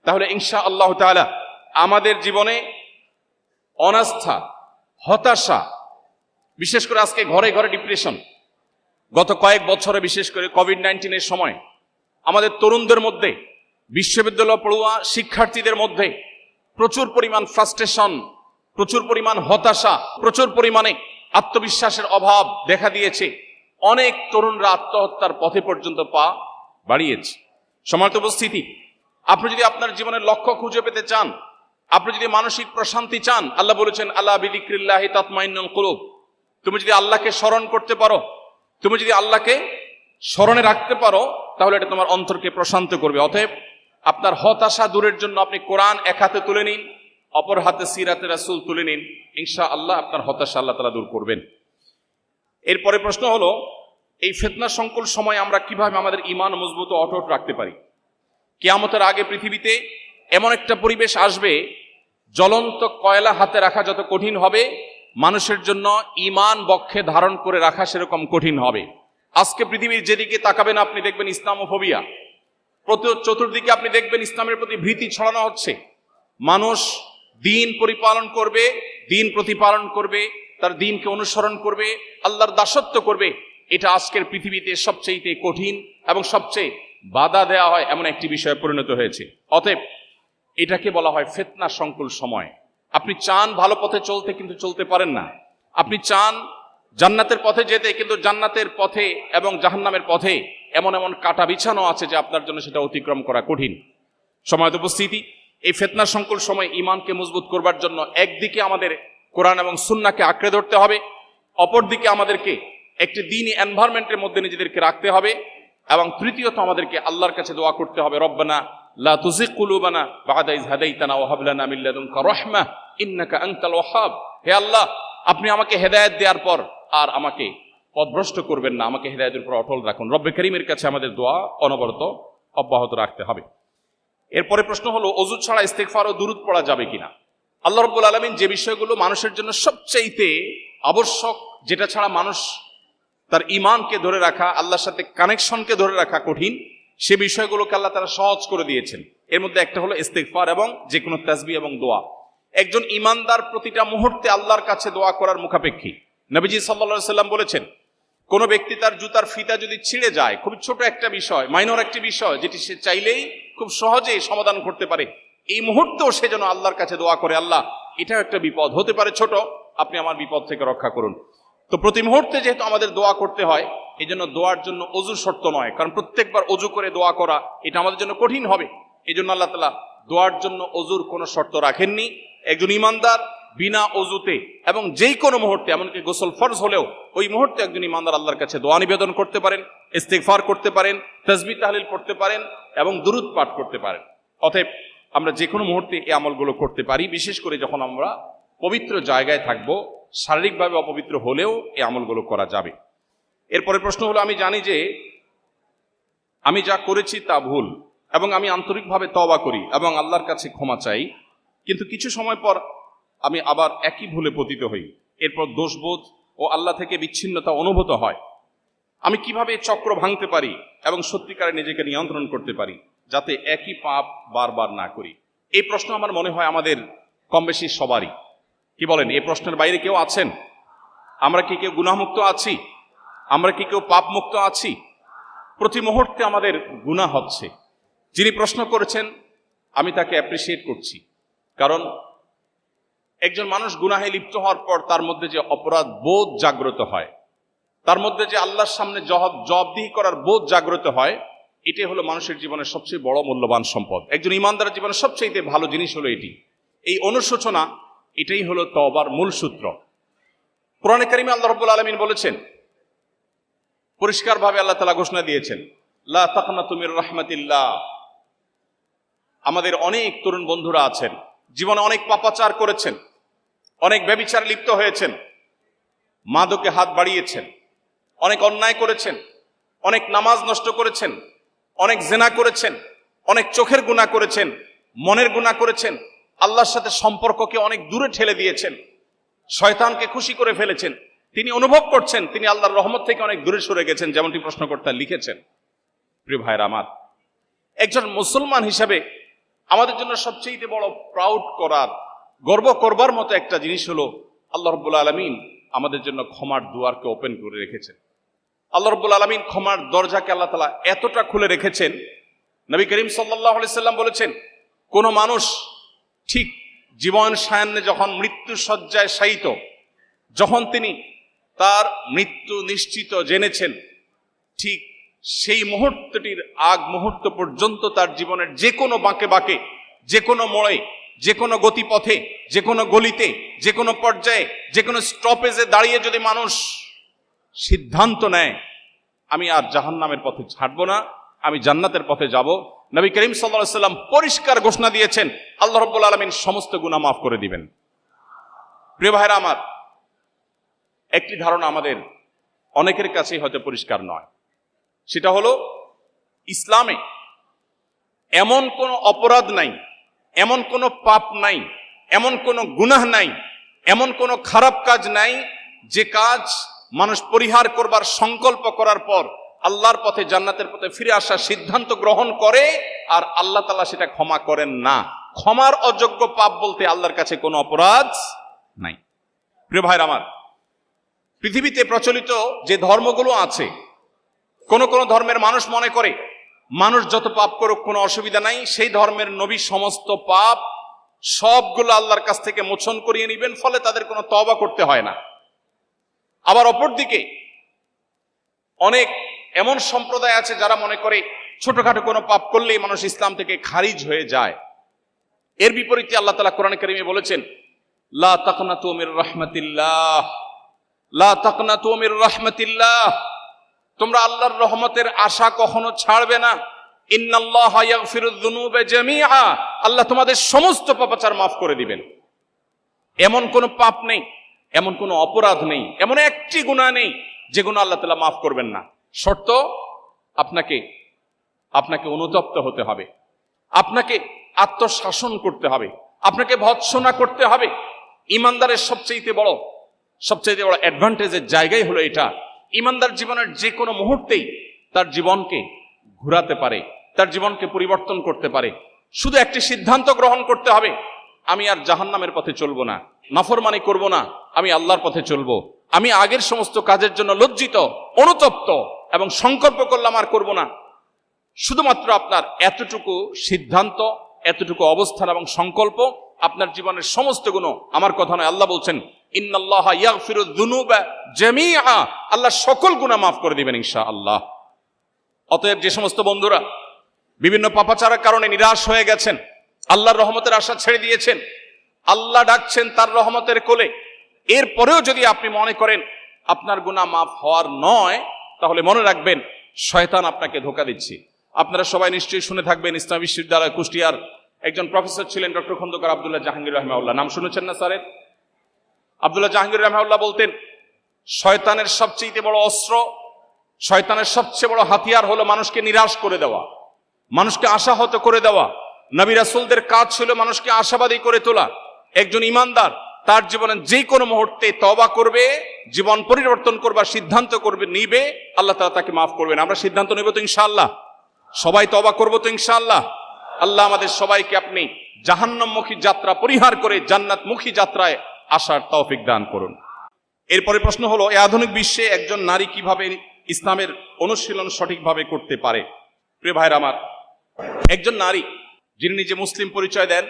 তাহলে ইনশাআল্লাহ তাআলা আমাদের জীবনে অনাস্থা, হতাশা, বিশেষ করে আজকে ঘরে ঘরে ডিপ্রেশন, গত কয়েক বছরে বিশেষ করে কোভিড-19 সময় আমাদের তরুণদের মধ্যে, বিশ্ববিদ্যালয় পড়ুয়া শিক্ষার্থীদের মধ্যে প্রচুর পরিমাণ ফ্রাস্ট্রেশন, প্রচুর পরিমাণ হতাশা, প্রচুর পরিমাণে আত্মবিশ্বাসের অভাব দেখা দিয়েছে। অনেক তরুণরা আত্মহত্যার পথে পর্যন্ত পা বাড়িয়েছে। সম্মানিত উপস্থিতি, আপনি যদি আপনার জীবনের লক্ষ্য খুঁজে পেতে চান, আপনি যদি মানসিক প্রশান্তি চান, আল্লাহ বলেছেন, আলা বিযিকরিল্লাহি তাতমাইন্নুল কুলুব। তুমি যদি আল্লাহকে স্মরণ করতে পারো, তুমি যদি আল্লাহকে স্মরণে রাখতে পারো, তাহলে এটা তোমার অন্তরকে প্রশান্ত করবে। অতএব আপনার হতাশা দূরের জন্য আপনি কোরআন এক হাতে তুলে নিন, অপর হাতে সিরাতে রাসূল তুলে নিন, ইনশাআল্লাহ আপনার হতাশা আল্লাহ তাআলা দূর করবেন। এরপরে প্রশ্ন হলো, এই ফিতনা সংকুল সময় আমরা কিভাবে আমাদের ঈমান মজবুত ও অটুট রাখতে পারি? কিয়ামতের আগে পৃথিবীতে এমন একটা পরিবেশ আসবে, জ্বলন্ত কয়লা হাতে রাখা যত কঠিন হবে, মানুষের জন্য ঈমান বক্ষে ধারণ করে রাখা সেরকম কঠিন হবে। আজকে পৃথিবীর যেদিকে তাকাবেন আপনি দেখবেন ইসলামোফোবিয়া, চতুর্দিকে আপনি দেখবেন ইসলামের প্রতি ভীতি ছড়ানো হচ্ছে। মানুষ দিন পরিপালন করবে, দিন প্রতিপালন করবে, তার দিনকে অনুসরণ করবে, আল্লাহর দাসত্ব করবে, এটা আজকের পৃথিবীতে সবচেয়ে কঠিন এবং সবচেয়ে বাধা দেওয়া হয় এমন একটি বিষয়ে পরিণত হয়েছে। অতএব এটাকে বলা হয় ফিতনা সংকুল সময়। আপনি চান ভালো পথে চলতে, কিন্তু চলতে পারেন না। আপনি চান জান্নাতের পথে যেতে, কিন্তু জান্নাতের পথে এবং জাহান্নামের পথে এমন এমন কাটা বিছানো আছে যে আপনার জন্য সেটা অতিক্রম করা কঠিন। সময়ত উপস্থিতি, এই ফিতনা সংকুল সময় ঈমানকে মজবুত করবার জন্য একদিকে আমাদের কোরআন এবং সুন্নাহকে আঁকড়ে ধরতে হবে, অপরদিকে আমাদেরকে একটি দ্বীনি এনভায়রনমেন্টের মধ্যে নিজেদেরকে রাখতে হবে, এবং তৃতীয়ত আমাদেরকে আল্লাহর কাছে দোয়া করতে হবে, রব্বানা লা তুযিগ কুলুবানা বা'দা ইয হাদাইতানা ওয়া হাব লানা মিন লাদুনকা রাহমাহ ইন্নাকা আনতাল ওয়াহ্হাব। হে আল্লাহ, আপনি আমাকে হেদায়েত দেওয়ার পর আর আমাকে পথভ্রষ্ট করবেন না, আমাকে হেদায়েতের উপর অটল রাখুন। রব্বে করিমের কাছে আমাদের দোয়া অনবরত অব্যাহত রাখতে হবে। এরপরে প্রশ্ন হলো, ওযু ছাড়া ইস্তিগফার ও দুরূদ পড়া যাবে কিনা? আল্লাহ রাব্বুল আলামিন যে বিষয়গুলো মানুষের জন্য সবচাইতে আবশ্যক, যেটা ছাড়া মানুষ তার ঈমানকে ধরে রাখা, আল্লাহর সাথে কানেকশনকে ধরে রাখা কঠিন, সে বিষয়গুলোকে আল্লাহ তাআলা সহজ করে দিয়েছেন। এর মধ্যে একটা হলো ইস্তিগফার এবং যে কোনো তাসবিহ এবং দোয়া। একজন ঈমানদার প্রতিটা মুহূর্তে আল্লাহর কাছে দোয়া করার মুখাপেক্ষী। নবীজি সাল্লাল্লাহু আলাইহি সাল্লাম বলেছেন, কোন ব্যক্তি তার জুতার ফিতা যদি ছিঁড়ে যায়, খুব ছোট একটা বিষয়, মাইনর একটি বিষয়, যেটি সে চাইলেই খুব সহজেই সমাধান করতে পারে, এই মুহূর্তেও সে যেন আল্লাহর কাছে দোয়া করে, আল্লাহ, এটাও একটা বিপদ হতে পারে ছোট, আপনি আমার বিপদ থেকে রক্ষা করুন। তো প্রতি মুহূর্তে যেহেতু আমাদের দোয়া করতে হয়, এই জন্য দোয়ার জন্য অজু শর্ত নয়, কারণ প্রত্যেকবার অজু করে দোয়া করা এটা আমাদের জন্য কঠিন হবে। এই জন্য আল্লাহ তাআলা দোয়ার জন্য অজুর কোনো শর্ত রাখেননি। একজন ইমানদার বিনা অজুতে এবং যেই কোনো মুহূর্তে, এমনকি গোসল ফরজ হলেও ওই মুহূর্তে একজন ইমানদার আল্লাহর কাছে দোয়া নিবেদন করতে পারেন, ইস্তিগফার করতে পারেন, তাসবিহ তাহলিল পড়তে পারেন এবং দুরূদ পাঠ করতে পারেন। অতএব আমরা যে কোনো মুহূর্তে এই আমলগুলো করতে পারি, বিশেষ করে যখন আমরা পবিত্র জায়গায় থাকব। শারীরিকভাবে অপবিত্র হলেও এই আমলগুলো করা যাবে। এরপরে প্রশ্ন হলো, আমি জানি যে আমি যা করেছি তা ভুল এবং আমি আন্তরিকভাবে তওবা করি এবং আল্লাহর কাছে ক্ষমা চাই, কিন্তু কিছু সময় পর আমি আবার একই ভুলে পতিত হই, এরপর দোষবোধ ও আল্লাহ থেকে বিচ্ছিন্নতা অনুভূত হয়। আমি কিভাবে এই চক্র ভাঙতে পারি এবং সত্যিকারে নিজেকে নিয়ন্ত্রণ করতে পারি যাতে একই পাপ বারবার না করি? এই প্রশ্ন আমার মনে হয় আমাদের কম বেশি সবারই। কি বলেন, এই প্রশ্নের বাইরে কেউ আছেন? আমরা কি কেউ গুনাহমুক্ত আছি? আমরা কি কেউ পাপ মুক্ত আছি? প্রতি মুহূর্তে আমাদের গুনাহ হচ্ছে। যিনি প্রশ্ন করেছেন আমি তাকে অ্যাপ্রিসিয়েট করছি, কারণ একজন মানুষ গুনাহে লিপ্ত হওয়ার পর তার মধ্যে যে অপরাধ বোধ জাগ্রত হয়, তার মধ্যে যে আল্লাহর সামনে জবাবদিহি করার বোধ জাগ্রত হয়, এটাই হলো মানুষের জীবনের সবচেয়ে বড় মূল্যবান সম্পদ। একজন ইমানদারের জীবনের সবচেয়ে ভালো জিনিস হলো এটি। এই অনুশোচনা, এটাই হলো তওবার মূল সূত্র। কোরআনে কারিমে আল্লাহ রাব্বুল আলামিন বলেছেন, পরিষ্কারভাবে আল্লাহ তাআলা ঘোষণা দিয়েছেন, লা তাকনাতু মির রাহমাতিল্লাহ। আমাদের অনেক তরুণ বন্ধুরা আছেন, জীবনে অনেক পাপাচার করেছেন, অনেক ব্যভিচার লিপ্ত হয়েছেন, মাদকে হাত বাড়িয়েছেন, অনেক অন্যায় করেছেন, অনেক নামাজ নষ্ট করেছেন, অনেক জিনা করেছেন, অনেক চোখের গুনাহ করেছেন, মনের গুনাহ করেছেন, আল্লাহর সাথে সম্পর্ককে অনেক দূরে ঠেলে দিয়েছেন, শয়তানকে খুশি করে ফেলেছেন। তিনি অনুভব করছেন তিনি আল্লাহর রহমত থেকে অনেক দূরে সরে গেছেন, যেমনটি প্রশ্নকর্তা লিখেছেন। প্রিয় ভাইরা আমার, একজন মুসলমান হিসাবে আমাদের জন্য সবচেয়ে বড় প্রাউড করার, গর্ব করবার মতো একটা জিনিস হলো আল্লাহ রাব্বুল আলামিন আমাদের জন্য ক্ষমার দুয়ারকে ওপেন করে রেখেছেন। আল্লাহ রাব্বুল আলামিন ক্ষমার দরজাকে আল্লাহ তাআলা এতটা খুলে রেখেছেন, নবী করিম সাল্লাল্লাহু আলাইহি সাল্লাম বলেছেন, কোন মানুষ ঠিক জীবন সায়ান্নে যখন মৃত্যু শয্যায় শায়িত, যখন তিনি তার মৃত্যু নিশ্চিত জেনেছেন, ঠিক সেই মুহূর্তটির আগ মুহূর্ত পর্যন্ত তার জীবনের যে কোনো বাঁকে বাঁকে, যে কোনো মোড়ে, যে কোনো গতিপথে, যে কোনো গলিতে, যে কোনো পর্যায়ে, যে কোনো স্টপেজে দাঁড়িয়ে যদি মানুষ সিদ্ধান্ত নেয় আমি আর জাহান্নামের পথে ছাড়বো না, আমি জান্নাতের পথে যাব, নবী করিম সাল্লাল্লাহু আলাইহি সাল্লাম পরিষ্কার ঘোষণা দিয়েছেন আল্লাহ রাব্বুল আলামিন সমস্ত গুনাহ মাফ করে দিবেন। প্রিয় ভাইরা আমার, একটি ধারণা আমাদের অনেকের কাছেই হয়তো পরিষ্কার নয়, সেটা হলো ইসলামে এমন কোনো অপরাধ নাই, এমন কোনো পাপ নাই, এমন কোনো গুনাহ নাই, এমন কোনো খারাপ কাজ নাই যে কাজ মানুষ পরিহার করবার সংকল্প করার পর আল্লাহর পথে, জান্নাতের পথে ফিরে আসার সিদ্ধান্ত গ্রহণ করে আর আল্লাহ তাআলা সেটা ক্ষমা করেন না। ক্ষমার অযোগ্য পাপ বলতে আল্লাহর কাছে কোনো অপরাধ নাই। প্রিয় ভাইরা আমার, পৃথিবীতে প্রচলিত যে ধর্মগুলো আছে, কোন কোন ধর্মের মানুষ মনে করে মানুষ যত পাপ করুক কোনো অসুবিধা নাই, সেই ধর্মের নবী সমস্ত পাপ সবগুলো আল্লাহর কাছ থেকে মোচন করিয়ে নেবেন, ফলে তাদের কোনো তওবা করতে হয় না। আবার অপরদিকে অনেক এমন সম্প্রদায় আছে যারা মনে করে ছোটখাটো কোনো পাপ করলেই মানুষ ইসলাম থেকে খারিজ হয়ে যায়। এর বিপরীতে আল্লাহ তাআলা কোরআনে কারিমে বলেছেন, লা তাকনাতু মির রাহমাতিল্লাহ, লা তাকনাতু মির রাহমাতিল্লাহ, তোমরা আল্লাহর রহমতের আশা কখনো ছাড়বে না। ইন্নাল্লাহা ইয়াগফিরুয যুনুবা জামিআ, আল্লাহ তোমাদের সমস্ত পাপাচার মাফ করে দিবেন। এমন কোনো পাপ নেই, এমন কোনো অপরাধ নেই, এমন একটি গুনাহ নেই যে গুনাহ আল্লাহ তাআলা মাফ করবেন না। শর্ত, আপনাকে অনুতপ্ত হতে হবে, আপনাকে আত্মশাসন করতে হবে, আপনাকে ভৎসনা করতে হবে। ইমানদারের সবচেয়ে বড় অ্যাডভান্টেজের জায়গাই হলো এটা। ইমানদার জীবনের যে কোনো মুহূর্তেই তার জীবনকে ঘোরাতে পারে, তার জীবনকে পরিবর্তন করতে পারে। শুধু একটি সিদ্ধান্ত গ্রহণ করতে হবে, আমি আর জাহান্নামের পথে চলবো না, নাফরমানি করব না, আমি আল্লাহর পথে চলবো। আমি আগের সমস্ত কাজের জন্য লজ্জিত, অনুতপ্ত এবং সংকল্প করলাম আর করব না। শুধুমাত্র আপনার এতটুকু সিদ্ধান্ত, এতটুকু অবস্থান এবং সংকল্প আপনার জীবনের সমস্ত গুণ, আমার কথা নয়, আল্লাহ বলছেন ইন্নাল্লাহা ইয়াগফিরুয যুনুবা জামিআ, আল্লাহ সকল গুনাহ মাফ করে দিবেন ইনশাআল্লাহ। অতএব যে সমস্ত বন্ধুরা বিভিন্ন পাপাচারের কারণে নিরাশ হয়ে গেছেন, আল্লাহর রহমতের আশা ছেড়ে দিয়েছেন, আল্লাহ ডাকছেন তার রহমতের কোলে, এরপরেও যদি আপনি মনে করেন আপনার গুনাহ মাফ হওয়ার নয়, তাহলে মনে রাখবেন শয়তান আপনাকে ধোঁকা দিচ্ছে। আপনারা সবাই নিশ্চয়ই শুনে থাকবেন, ইসলাম বিশ্ববিদ্যালয় কুষ্টিয়ার একজন প্রফেসর ছিলেন ডক্টর খন্দকার আব্দুল্লাহ জাহাঙ্গীর রাহিমাহুল্লাহ, নাম শুনেছেন না স্যারের? আব্দুল্লাহ জাহাঙ্গীর রাহিমাহুল্লাহ বলতেন, শয়তানের সবচেয়ে বড় অস্ত্র, শয়তানের সবচেয়ে বড় হাতিয়ার হলো মানুষকে নিরাশ করে দেওয়া, মানুষকে আশাহত করে দেওয়া। নবী রাসূলদের কাজ ছিল মানুষকে আশাবাদী করে তোলা। একজন ইমানদার তার জীবনে যে কোনো মুহূর্তে তওবা করবে, জীবন পরিবর্তন করবার সিদ্ধান্ত করবে, নিবে, আল্লাহ তাআলা তাকে মাফ করবেন। আমরা সিদ্ধান্ত নেব তো ইনশাআল্লাহ? সবাই তওবা করবো তো ইনশাআল্লাহ? আল্লাহ আমাদের সবাইকে আপনি জাহান্নামমুখী যাত্রা পরিহার করে জান্নাতমুখী যাত্রায় আসার তৌফিক দান করুন। এরপরে প্রশ্ন হলো, এই আধুনিক বিশ্বে একজন নারী কিভাবে ইসলামের অনুশীলন সঠিকভাবে করতে পারে? প্রিয় ভাইরা আমার, একজন নারী যিনি নিজে মুসলিম পরিচয় দেন,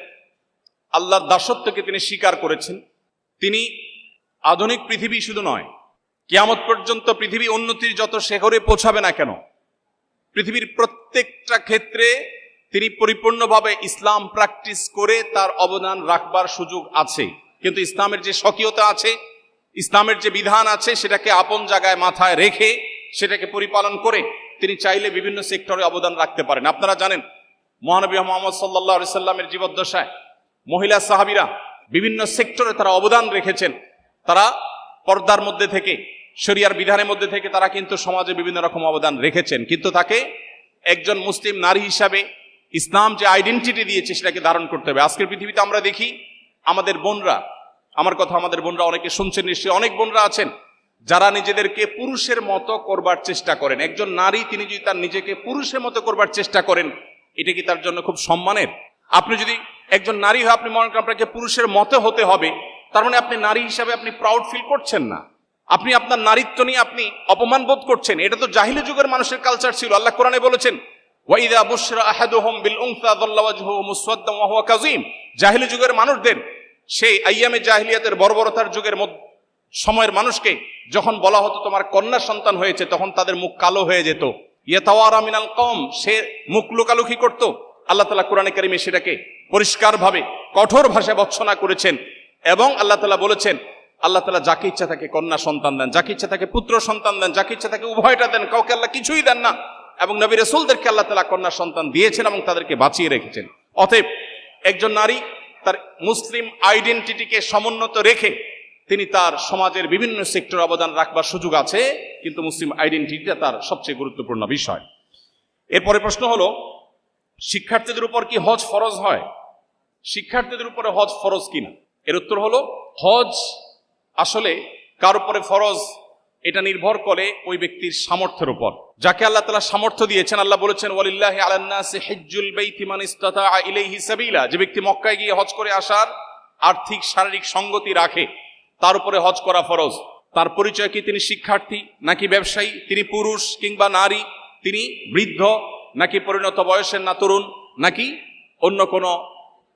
আল্লাহর দাসত্বকে তিনি স্বীকার করেছেন, তিনি আধুনিক পৃথিবী শুধু নয়, কিয়ামত পর্যন্ত পৃথিবী উন্নতির যত শিখরে পৌঁছাবে না কেন, পৃথিবীর প্রত্যেকটা ক্ষেত্রে তিনি পরিপূর্ণভাবে ইসলাম প্র্যাকটিস করে তার অবদান রাখবার সুযোগ আছে। কিন্তু ইসলামের যে স্বকীয়তা আছে, ইসলামের যে বিধান আছে, সেটাকে আপন জায়গায় মাথায় রেখে সেটাকে পরিপালন করে তিনি চাইলে বিভিন্ন সেক্টরে অবদান রাখতে পারেন। আপনারা জানেন, মহানবী মুহাম্মদ সাল্লাল্লাহু আলাইহি সাল্লামের জীবদ্দশায় মহিলা সাহাবীরা বিভিন্ন সেক্টরে তারা অবদান রেখেছেন। তারা পর্দার মধ্যে থেকে, শরিয়ার বিধানের মধ্যে থেকে তারা কিন্তু সমাজে বিভিন্ন রকম অবদান রেখেছেন। কিন্তু তাকে একজন মুসলিম নারী হিসাবে ইসলাম যে আইডেন্টিটি দিয়েছে সেটাকে ধারণ করতে হবে। আজকের পৃথিবীতে আমরা দেখি আমাদের বোনরা, আমার কথা আমাদের বোনরা অনেকে শুনছেন নিশ্চয়ই, অনেক বোনরা আছেন যারা নিজেদেরকে পুরুষের মতো করবার চেষ্টা করেন। একজন নারী তিনি যদি তার নিজেকে পুরুষের মতো করবার চেষ্টা করেন, এটা কি তার জন্য খুব সম্মানের? আপনি যদি একজন নারী হয়, আপনি মনে করেন আপনাকে পুরুষের মতো হতে হবে, তার মানে আপনি নারী হিসাবে আপনি প্রাউড ফিল করছেন না, আপনি আপনার নারীত্ব নিয়ে আপনি অপমান বোধ করছেন। এটা তো জাহিলি যুগের মানুষের কালচার ছিল। আল্লাহ কোরআনে বলেছেন, ওয়াইদা বুশরা আহাদুহুম বিল উনসা যাল্লা ওয়াজহুহু মুসওয়াদ্দান ওয়া হুয়া কাযীম। জাহিলি যুগের মানুষদের, সেই আইয়ামে জাহিলিয়াতের বর্বরতার যুগের সময়ের মানুষকে যখন বলা হতো তোমার কন্যা সন্তান হয়েছে, তখন তাদের মুখ কালো হয়ে যেত। ইয়াতাওয়ারা মিনাল কওম, সে মুখ লুকালুকি করত। আল্লাহ তাআলা কোরআনে কারিমে সেটাকে পরিষ্কারভাবে কঠোর ভাষায় ভর্ৎসনা করেছেন। এবং আল্লাহ তাআলা বলেছেন, আল্লাহ তাআলা যাকে ইচ্ছা তাকে কন্যা সন্তান দেন, যাকে ইচ্ছা তাকে পুত্র সন্তান দেন, যাকে ইচ্ছা তাকে উভয়টা দেন, কাউকে আল্লাহ কিছুই দেন না। এবং নবী রাসূলদেরকে আল্লাহ তাআলা কন্যা সন্তান দিয়েছেন এবং তাদেরকে বাঁচিয়ে রেখেছেন। অতএব একজন নারী তার মুসলিম আইডেন্টিটিকে সমুন্নত রেখে তিনি তার সমাজের বিভিন্ন সেক্টরে অবদান রাখবার সুযোগ আছে, কিন্তু মুসলিম আইডেন্টিটিটা তার সবচেয়ে গুরুত্বপূর্ণ বিষয়। এরপরে প্রশ্ন হলো, শিক্ষার্থীদের উপর কি হজ ফরজ হয়? শিক্ষার্থীদের উপরে হজ ফরজ কিনা? এর উত্তর হলো, হজ আসলে কার উপরে ফরজ এটা নির্ভর করে ওই ব্যক্তির সামর্থ্যের উপর। যাকে আল্লাহ তাআলা সামর্থ্য দিয়েছেন, আল্লাহ বলেছেন ওয়ালিল্লাহি আলান নাসি হিজ্জুল বাইতি মান ইসতাতাআ ইলাইহি সাবিলা, যে ব্যক্তি মক্কায় গিয়ে হজ করে আসার আর্থিক শারীরিক সঙ্গতি রাখে তার উপরে হজ করা ফরজ। তার পরিচয় কি তিনি শিক্ষার্থী নাকি ব্যবসায়ী, তিনি পুরুষ কিংবা নারী, তিনি বৃদ্ধ নাকি পরিণত বয়সের না তরুণ নাকি অন্য কোনো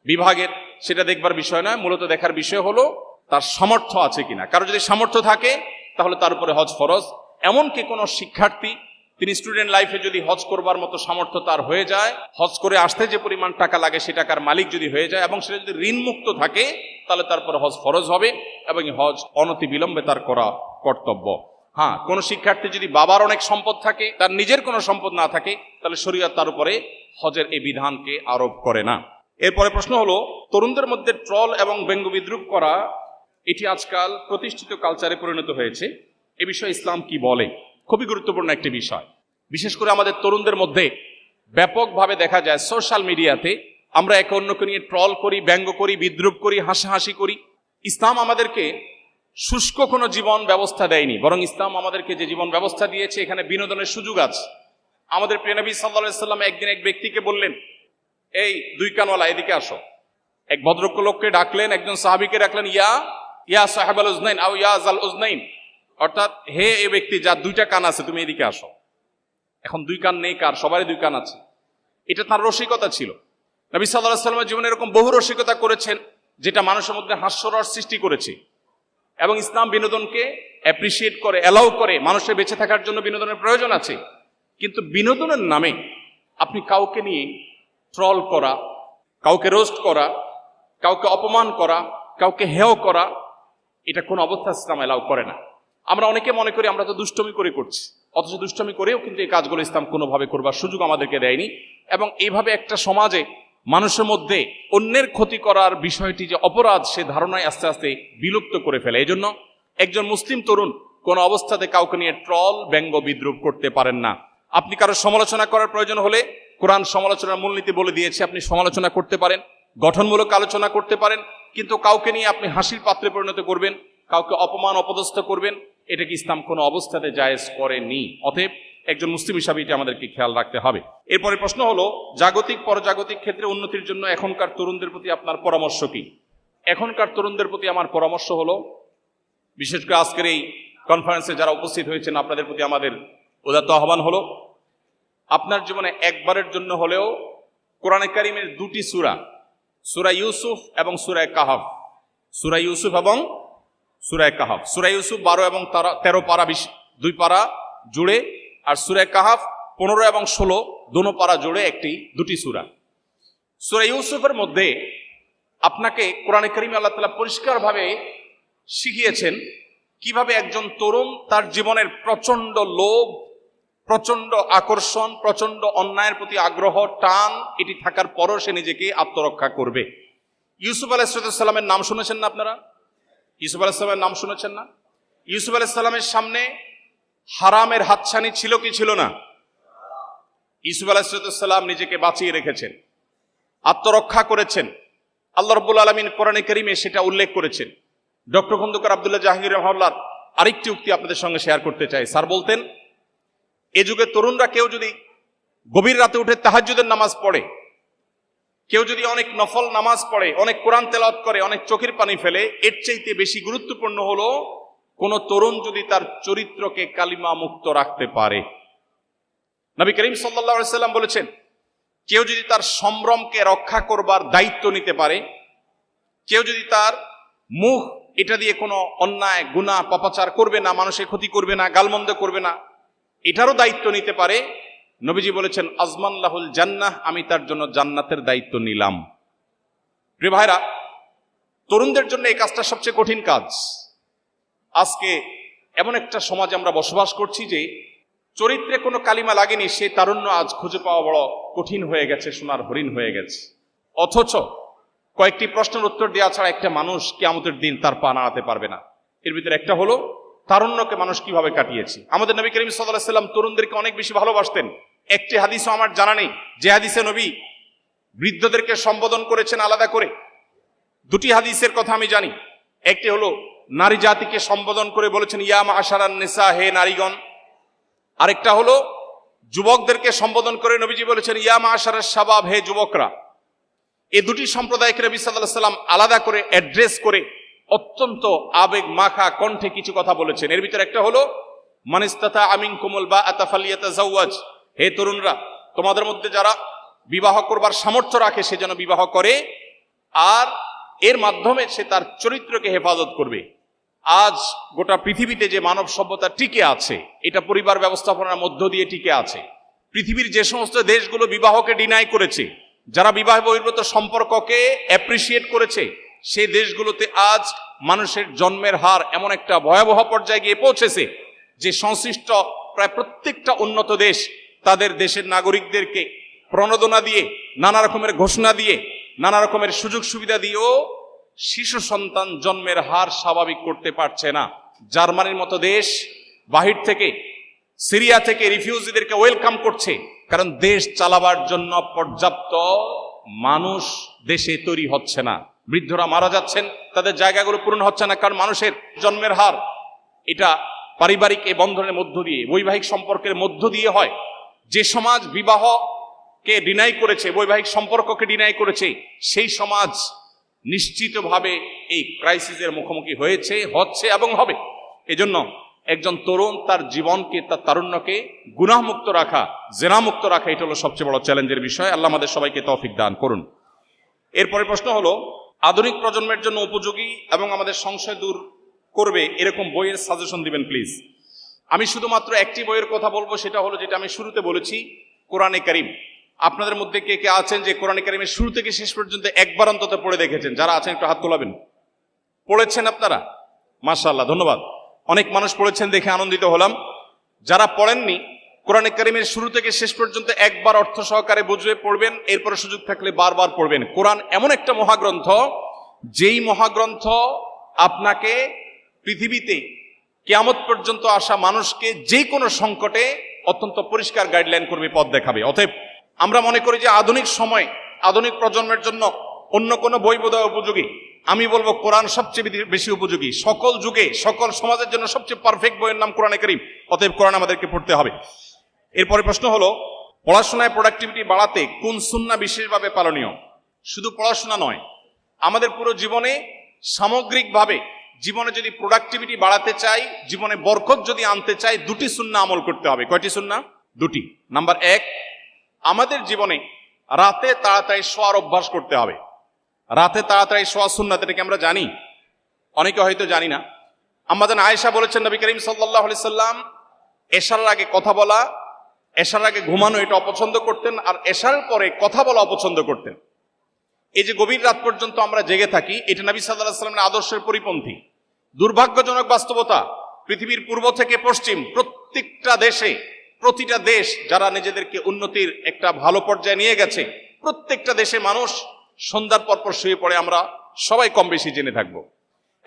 বিভাগের, সেটা দেখবার বিষয় নয়। মূলত দেখার বিষয় হলো তার সামর্থ্য আছে কিনা। কারো যদি সামর্থ্য থাকে তাহলে তার উপরে হজ ফরজ। এমনকি কোনো শিক্ষার্থী তিনি স্টুডেন্ট লাইফে যদি হজ করবার মতো সামর্থ্য তার হয়ে যায়, হজ করে আসতে যে পরিমাণ টাকা লাগে সে টাকার মালিক যদি হয়ে যায় এবং সেটা যদি ঋণমুক্ত থাকে, তাহলে তারপরে হজ ফরজ হবে এবং হজ অনতি বিলম্বে তার করা কর্তব্য। হ্যাঁ, কোনো শিক্ষার্থী যদি বাবার অনেক সম্পদ থাকে, তার নিজের কোনো সম্পদ না থাকে, তাহলে শরীয়ত তার উপরে হজের এই বিধানকে আরোপ করে না। এরপরে প্রশ্ন হলো, তরুণদের মধ্যে ট্রল এবং ব্যঙ্গ বিদ্রুপ করা এটি আজকাল প্রতিষ্ঠিত কালচারে পরিণত হয়েছে। এ বিষয়ে ইসলাম কি বলে? খুবই গুরুত্বপূর্ণ একটি বিষয়। বিশেষ করে আমাদের তরুণদের মধ্যে ব্যাপকভাবে দেখা যায় সোশ্যাল মিডিয়াতে আমরা একে অন্যকে নিয়ে ট্রল করি, ব্যঙ্গ করি, বিদ্রুপ করি, হাসাহাসি করি। ইসলাম আমাদেরকে শুষ্ক কোনো জীবন ব্যবস্থা দেয়নি, বরং ইসলাম আমাদেরকে যে জীবন ব্যবস্থা দিয়েছে এখানে বিনোদনের সুযোগ আছে। আমাদের প্রিয় নবী সাল্লাল্লাহু আলাইহি সাল্লাম একদিন এক ব্যক্তিকে বললেন, এই দুই কানওয়ালা এদিকে আসো। এক ভদ্রলোককে ডাকলেন, একজন সাহাবীকে ডাকলেন, ইয়া সাহেবাল উজনাইন আও ইয়া জাল উজনাইন, অর্থাৎ হে এই ব্যক্তি যার দুইটা কান আছে তুমি এদিকে আসো। এখন দুই কান নেই কার? সবারই দুই কান আছে। এটা তার রসিকতা ছিল। নবী সাল্লাল্লাহু আলাইহি সাল্লামের জীবনে এরকম বহু রসিকতা করেছেন যেটা মানুষের মধ্যে হাস্যরস সৃষ্টি করেছে। এবং ইসলাম বিনোদনকে অ্যাপ্রিসিয়েট করে, অ্যালাউ করে। মানুষের বেঁচে থাকার জন্য বিনোদনের প্রয়োজন আছে, কিন্তু বিনোদনের নামে আপনি কাউকে নিয়ে ট্রল করা, কাউকে রোস্ট করা, কাউকে অপমান করা, কাউকে হেয় করা, এটা কোন অবস্থা ইসলাম এলাও করে না। আমরা অনেকে মনে করি আমরা তো দুষ্টমি করে করছি, অথচ দুষ্টমি করেও কিন্তু এই কাজগুলো ইসলাম কোনোভাবে করবার সুযোগ আমাদেরকে দেয়নি। এবং এইভাবে একটা সমাজে মানুষের মধ্যে অন্যের ক্ষতি করার বিষয়টি যে অপরাধ, সে ধারণায় আস্তে আস্তে বিলুপ্ত করে ফেলে। এই জন্য একজন মুসলিম তরুণ কোন অবস্থাতে কাউকে নিয়ে ট্রল, ব্যঙ্গ, বিদ্রুপ করতে পারেন না। আপনি কারো সমালোচনা করার প্রয়োজন হলে কোরআন সমালোচনার মূলনীতি বলে দিয়েছে, আপনি সমালোচনা করতে পারেন, গঠনমূলক আলোচনা করতে পারেন, কিন্তু কাউকে নিয়ে আপনি হাসির পাত্রে পরিণত করবেন, কাউকে অপমান অপদস্থ করবেন, এটা কি ইসলাম কোনো অবস্থাতে জায়েজ করেনি। অতএব একজন মুসলিম হিসাবে এটা আমাদেরকে খেয়াল রাখতে হবে। এরপরে প্রশ্ন হলো, জাগতিক পরজাগতিক ক্ষেত্রে উন্নতির জন্য এখনকার তরুণদের প্রতি আপনার পরামর্শ কি? এখনকার তরুণদের প্রতি আমার পরামর্শ হলো, বিশেষ করে আজকের এই কনফারেন্সে যারা উপস্থিত হয়েছেন, আপনাদের প্রতি আমাদের উদাত্ত আহ্বান হলো, আপনার জীবনে একবারের জন্য হলেও কোরআনে কারিমের দুটি সূরা, সূরা ইউসুফ এবং সূরা কাহাফ, সূরা ইউসুফ এবং সূরা কাহাফ, সূরা ইউসুফ 12 এবং 13 পারা, 2 পারা জুড়ে, আর সূরা কাহাফ 15 এবং 16 দুটো পারা জুড়ে দুটি সূরা। সূরা ইউসুফের মধ্যে আপনাকে কোরআনে কারিমে আল্লাহ তাআলা পরিষ্কারভাবে শিখিয়েছেন কিভাবে একজন তরুণ তার জীবনের প্রচন্ড লোভ, প্রচন্ড আকর্ষণ, প্রচন্ড অন্যায়ের প্রতি আগ্রহ, টান, এটি থাকার পরও সে নিজেকে আত্মরক্ষা করবে। ইউসুফ আলাইহিস সালামের নাম শুনেছেন না আপনারা? ইউসুফ আলাইহিস সালামের নাম শুনেছেন না? ইউসুফ আলাইহিস সালামের সামনে হারামের হাতছানি ছিল কি ছিল না? ইউসুফ আলাইহিস সালাম নিজেকে বাঁচিয়ে রেখেছেন, আত্মরক্ষা করেছেন। আল্লাহ রাব্বুল আলামিন কোরআনে কারিমে সেটা উল্লেখ করেছেন। ডক্টর খন্দকার আব্দুল্লাহ জাহাঙ্গীর রাহিমাহুল্লাহ আরেকটি উক্তি আপনাদের সঙ্গে শেয়ার করতে চাই। স্যার বলতেন, এ যুগে তরুণরা কেউ যদি গভীর রাতে উঠে তাহাজ্জুদের নামাজ পড়ে, কেউ যদি অনেক নফল নামাজ পড়ে, অনেক কোরআন তেলাওয়াত করে, অনেক চোখের পানি ফেলে, এর চাইতে বেশি গুরুত্বপূর্ণ হলো কোন তরুণ যদি তার চরিত্রকে কালিমা মুক্ত রাখতে পারে। নবী করিম সাল্লাল্লাহু আলাইহি সাল্লাম বলেছেন, কেউ যদি তার সম্ভ্রমকে রক্ষা করবার দায়িত্ব নিতে পারে, কেউ যদি তার মুখ এটা দিয়ে কোনো অন্যায়, গুনাহ, পাপাচার করবে না, মানুষের ক্ষতি করবে না, গালমন্দ করবে না, এটারও দায়িত্ব নিতে পারে, নবীজি বলেছেন আজমান লাহুল জান্নাহ, আমি তার জন্য জান্নাতের দায়িত্ব নিলাম। প্রিয় ভাইরা, তরুণদের জন্য এই কাজটা সবচেয়ে কঠিন কাজ। আজকে এমন একটা সমাজে আমরা বসবাস করছি যে চরিত্রে কোনো কালিমা লাগেনি, সে তারুণ্য আজ খুঁজে পাওয়া বড় কঠিন হয়ে গেছে, সোনার হরিণ হয়ে গেছে। অথচ কয়েকটি প্রশ্নের উত্তর দেওয়া ছাড়া একটা মানুষ কিয়ামতের দিন তার পা নাড়াতে পারবে না। এর ভিতরে একটা হলো তারুণ্যকে মানুষ কিভাবে কাটিয়েছে। আমাদের নবী করিম সাল্লাল্লাহু আলাইহি সাল্লাম তরুণদেরকে অনেক বেশি ভালোবাসতেন। একটি হাদিসও আমার জানা নেই যে হাদিসে নবী বৃদ্ধদেরকে সম্বোধন করেছেন আলাদা করে। দুটি হাদিসের কথা আমি জানি। একটি হলো নারী জাতিকে সম্বোধন করে বলেছেন ইয়া মাআশারান নিসা, হে নারীগণ। আরেকটা হলো যুবকদেরকে সম্বোধন করে নবীজি বলেছেন ইয়া মাআশারাস শাবাব, হে যুবকরা। এই দুটি সম্প্রদায়কে নবী সাল্লাল্লাহু আলাইহি সাল্লাম আলাদা করে অ্যাড্রেস করে অত্যন্ত আবেগ মাখা কণ্ঠে কিছু কথা বলেছেন। এর ভিতরে একটা হলো মান ইসতাতা মিনকুমুল বাআতা ফালিয়াতাজাওয়াজ, হে তরুণরা, তোমাদের মধ্যে যারা বিবাহ করবার সামর্থ্য রাখে সে যেন বিবাহ করে, আর এর মাধ্যমে সে তার চরিত্রকে হেফাজত করবে। আজ গোটা পৃথিবীতে যে মানব সভ্যতা টিকে আছে, এটা পরিবার ব্যবস্থাপনার মধ্য দিয়ে টিকে আছে। পৃথিবীর যে সমস্ত দেশগুলো বিবাহকে ডিনাই করেছে, যারা বিবাহ বহির্ভূত সম্পর্ককে অ্যাপ্রিসিয়েট করেছে, সেই দেশগুলোতে আজ মানুষের জন্মের হার এমন একটা ভয়াবহ পর্যায়ে গিয়ে পৌঁছেছে যে সংশ্লিষ্ট প্রায় প্রত্যেকটা উন্নত দেশ তাদের দেশের নাগরিকদেরকে প্রণোদনা দিয়ে, নানা রকমের ঘোষণা দিয়ে, নানা রকমের সুযোগ সুবিধা দিয়েও শিশু সন্তান জন্মের হার স্বাভাবিক করতে পারছে না। জার্মানির মতো দেশ বাহির থেকে, সিরিয়া থেকে রিফিউজিদেরকে ওয়েলকাম করছে, কারণ দেশ চালাবার জন্য পর্যাপ্ত মানুষ দেশে তৈরি হচ্ছে না। বৃদ্ধরা মারা যাচ্ছেন, তাদের জায়গাগুলো পূরণ হচ্ছে না, কারণ মানুষের জন্মের হার এটা পারিবারিক এই বন্ধনের মধ্য দিয়ে, বৈবাহিক সম্পর্কের মধ্য দিয়ে হয়। যে সমাজ বিবাহকে ডিনাই করেছে, বৈবাহিক সম্পর্ককে ডিনাই করেছে, সেই সমাজ নিশ্চিতভাবে এই ক্রাইসিসের মুখোমুখি হয়েছে, হচ্ছে এবং হবে। এজন্য একজন তরুণ তার জীবনকে, তার তারুণ্যকে গুনাহমুক্ত রাখা, জেনামুক্ত রাখা, এটা হলো সবচেয়ে বড় চ্যালেঞ্জের বিষয়। আল্লাহ আমাদের সবাইকে তৌফিক দান করুন। এরপরে প্রশ্ন হলো, আধুনিক প্রজন্মের জন্য উপযোগী এবং আমাদের সংশয় দূর করবে এরকম বইয়ের সাজেশন দিবেন প্লিজ। আমি শুধুমাত্র একটি বইয়ের কথা বলবো, সেটা হলো যেটা আমি শুরুতে বলেছি, কোরআনে কারীম। আপনাদের মধ্যে কে কে আছেন যে কোরআন কারীমের শুরু থেকে শেষ পর্যন্ত একবার অন্তত পড়ে দেখেছেন? যারা আছেন একটু হাত তোলাবেন। পড়েছেন আপনারা? মাশাআল্লাহ, ধন্যবাদ। অনেক মানুষ পড়েছেন দেখে আনন্দিত হলাম। যারা পড়েননি, কোরআন কারীমের শুরু থেকে শেষ পর্যন্ত একবার অর্থ সহকারে বুঝে পড়বেন, এরপরে সুযোগ থাকলে বারবার পড়বেন। কোরআন এমন একটা মহাগ্রন্থ, যেই মহাগ্রন্থ আপনাকে পৃথিবীতে কিয়ামত পর্যন্ত আসা মানুষকে যে কোনো সংকটে অত্যন্ত পরিষ্কার গাইডলাইন করবে, পথ দেখাবে। অতএব আমরা মনে করি যে আধুনিক সময়, আধুনিক প্রজন্মের জন্য অন্য কোনো বই বোধহয় উপযোগী। আমি বলবো কোরআন সবচেয়ে বেশি উপযোগী। সকল যুগে, সকল সমাজের জন্য সবচেয়ে পারফেক্ট বইয়ের নাম কোরআন কারীম। অতএব কোরআন আমাদেরকে পড়তে হবে। এরপরে প্রশ্ন হলো, পড়াশোনায় প্রোডাক্টিভিটি বাড়াতে কোন সুন্নাহ বিশেষভাবে পালনীয়? শুধু পড়াশোনা নয়, আমাদের পুরো জীবনে সামগ্রিকভাবে জীবনে যদি প্রোডাক্টিভিটি বাড়াতে চাই, জীবনে বরকত যদি আনতে চাই, দুটি সুন্নাহ আমল করতে হবে। কয়টি সুন্নাহ? দুটি। নাম্বার 1, আমাদের জীবনে রাতে তাড়াতাড়ি শোয়ার অভ্যাস করতে হবে। রাতে তাড়াতাড়ি শোয়া সুন্নাত, এটাকে আমরা জানি, অনেকে হয়তো জানি না। আম্মাজান আয়েশা বলেছেন, নবী করিম সাল্লাল্লাহু আলাইহি সাল্লাম এশার আগে কথা বলা, এশার আগে ঘুমানো এটা অপছন্দ করতেন, আর এশার পরে কথা বলা অপছন্দ করতেন। এই যে গভীর রাত পর্যন্ত আমরা জেগে থাকি, এটা নবী সাল্লাল্লাহু আলাইহি সাল্লামের আদর্শের পরিপন্থী। দুর্ভাগ্যজনক বাস্তবতা, পৃথিবীর পূর্ব থেকে পশ্চিম প্রত্যেকটা দেশে, প্রতিটা দেশ যারা নিজেদেরকে উন্নতির একটা ভালো পর্যায়ে নিয়ে গেছে, প্রত্যেকটা দেশে মানুষ সন্ধ্যার পরপর শুয়ে পড়ে, আমরা সবাই কম বেশি জেনে থাকবো,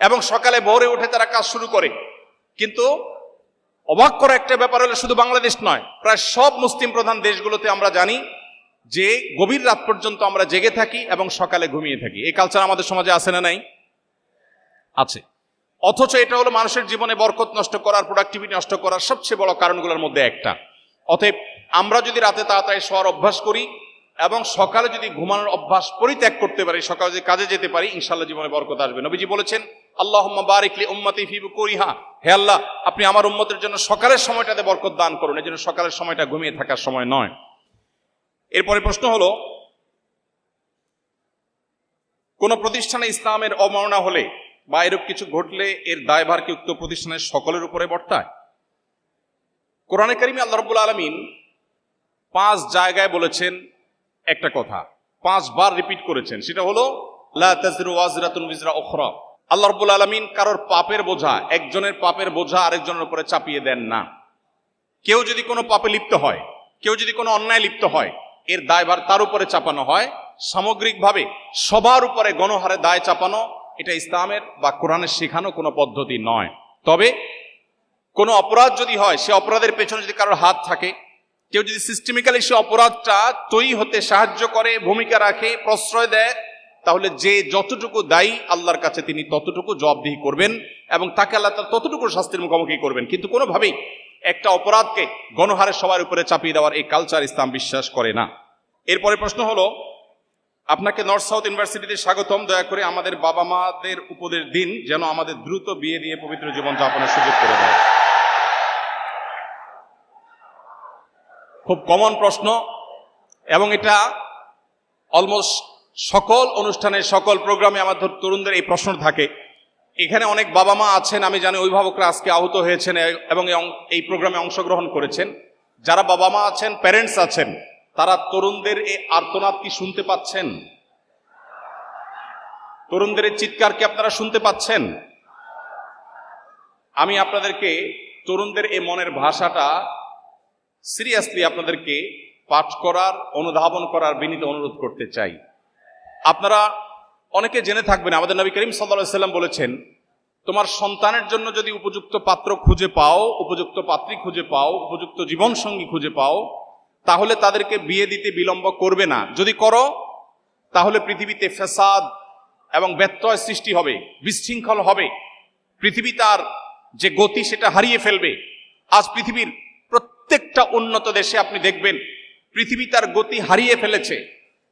এবং সকালে ভোরে উঠে তারা কাজ শুরু করে। কিন্তু অবাক করা একটা ব্যাপার হলো, শুধু বাংলাদেশ নয়, প্রায় সব মুসলিম প্রধান দেশগুলোতে আমরা জানি যে গভীর রাত পর্যন্ত আমরা জেগে থাকি এবং সকালে ঘুমিয়ে থাকি। এই কালচার আমাদের সমাজে আছে না নাই? আছে। অথচ এটা হলো মানুষের জীবনে বরকত নষ্ট করার, প্রোডাক্টিভিটি নষ্ট করার সবচেয়ে বড় কারণগুলোর মধ্যে একটা। অতএব আমরা যদি রাতে তাড়াতাড়ি শোয়ার অভ্যাস করি এবং সকালে যদি ঘুমানোর অভ্যাস পরিত্যাগ করতে পারি, সকালে যদি কাজে যেতে পারি, ইনশাআল্লাহ জীবনে বরকত আসবে। নবীজি বলেছেন, আল্লাহুম্মা বারিক লি উম্মতি ফি বুকুরিহা, হে আল্লাহ, আপনি আমার উম্মতের জন্য সকালের সময়টাতে বরকত দান করুন। এই জন্য সকালের সময়টা ঘুমিয়ে থাকার সময় নয়। এরপরে প্রশ্ন হলো, কোন প্রতিষ্ঠানে ইসলামের অবমাননা হলে বা এরূপ কিছু ঘটলে এর দায়ভার কি উক্ত প্রতিষ্ঠানের সকলের উপরে বর্তায়? কোরআনে কারীমে আল্লাহ রাব্বুল আলামিন 5 জায়গায় বলেছেন একটা কথা, 5 বার রিপিট করেছেন, সেটা হলো লা তাজরু ওয়াজরাতুন বিজরা উখরা। আল্লাহ রাব্বুল আলামিন কারোর পাপের বোঝা, একজনের পাপের বোঝা আরেকজনের উপরে চাপিয়ে দেন না। কেউ যদি কোনো পাপে লিপ্ত হয়, কেউ যদি কোনো অন্যায় লিপ্ত হয়, এর দায়ভার তার উপরে চাপানো হয়। সামগ্রিকভাবে সবার উপরে গণহারে দায় চাপানো, এটা ইসলামের বা কোরআনের শেখানো কোনো পদ্ধতি নয়। তবে কোনো অপরাধ যদি হয়, সে অপরাধের পেছনে যদি কারোর হাত থাকে, কেউ যদি সিস্টেমিক্যালি সে অপরাধটা তৈরি হতে সাহায্য করে, ভূমিকা রাখে, প্রশ্রয় দেয়, তাহলে যে যতটুকু দায়ী আল্লাহর কাছে তিনি ততটুকু জবাবদিহি করবেন এবং তাকে আল্লাহ তাআলা ততটুকু শাস্তির মুখোমুখি করবেন। কিন্তু কোনোভাবেই একটা অপরাধকে গণহারে সবার উপরে চাপিয়ে দেওয়ার এই কালচার ইসলাম বিশ্বাস করে না। এরপরে প্রশ্ন হলো, আপনাকে নর্থ সাউথ ইউনিভার্সিটিতে স্বাগতম। দয়া করে আমাদের বাবা মাদের উপদেশ দিন যেন আমাদের দ্রুত বিয়ে দিয়ে পবিত্র জীবন যাপনের সুযোগ করে দেয়। খুব কমন প্রশ্ন, এবং এটা অলমোস্ট সকল অনুষ্ঠানে, সকল প্রোগ্রামে আমাদের তরুণদের এই প্রশ্ন থাকে। এখানে অনেক বাবা মা আছেন, আমি জানি অভিভাবকরা আজকে আহত হয়েছেন এবং এই প্রোগ্রামে অংশগ্রহণ করেছেন। যারা বাবা মা আছেন, প্যারেন্টস আছেন, তারা তরুণদের এই আর্তনাদ কি শুনতে পাচ্ছেন? তরুণদের এই চিৎকার কি আপনারা শুনতে পাচ্ছেন? আমি আপনাদেরকে তরুণদের এই মনের ভাষাটা সিরিয়াসলি আপনাদেরকে পাঠ করার, অনুধাবন করার বিনীত অনুরোধ করতে চাই। আপনারা অনেকে জেনে থাকবেন, আমাদের নবী করিম সাল্লাল্লাহু আলাইহি সাল্লাম বলেছেন, তোমার সন্তানের জন্য যদি উপযুক্ত পাত্র খুঁজে পাও, উপযুক্ত পাত্রী খুঁজে পাও, উপযুক্ত জীবনসঙ্গী খুঁজে পাও, তাহলে তাদেরকে বিয়ে দিতে বিলম্ব করবে না। যদি করো তাহলে পৃথিবীতে ফ্যাসাদ এবং ব্যত্যয় সৃষ্টি হবে, বিশৃঙ্খল হবে, পৃথিবী তার যে গতি সেটা হারিয়ে ফেলবে। আজ পৃথিবীর প্রত্যেকটা উন্নত দেশে আপনি দেখবেন পৃথিবী তার গতি হারিয়ে ফেলেছে।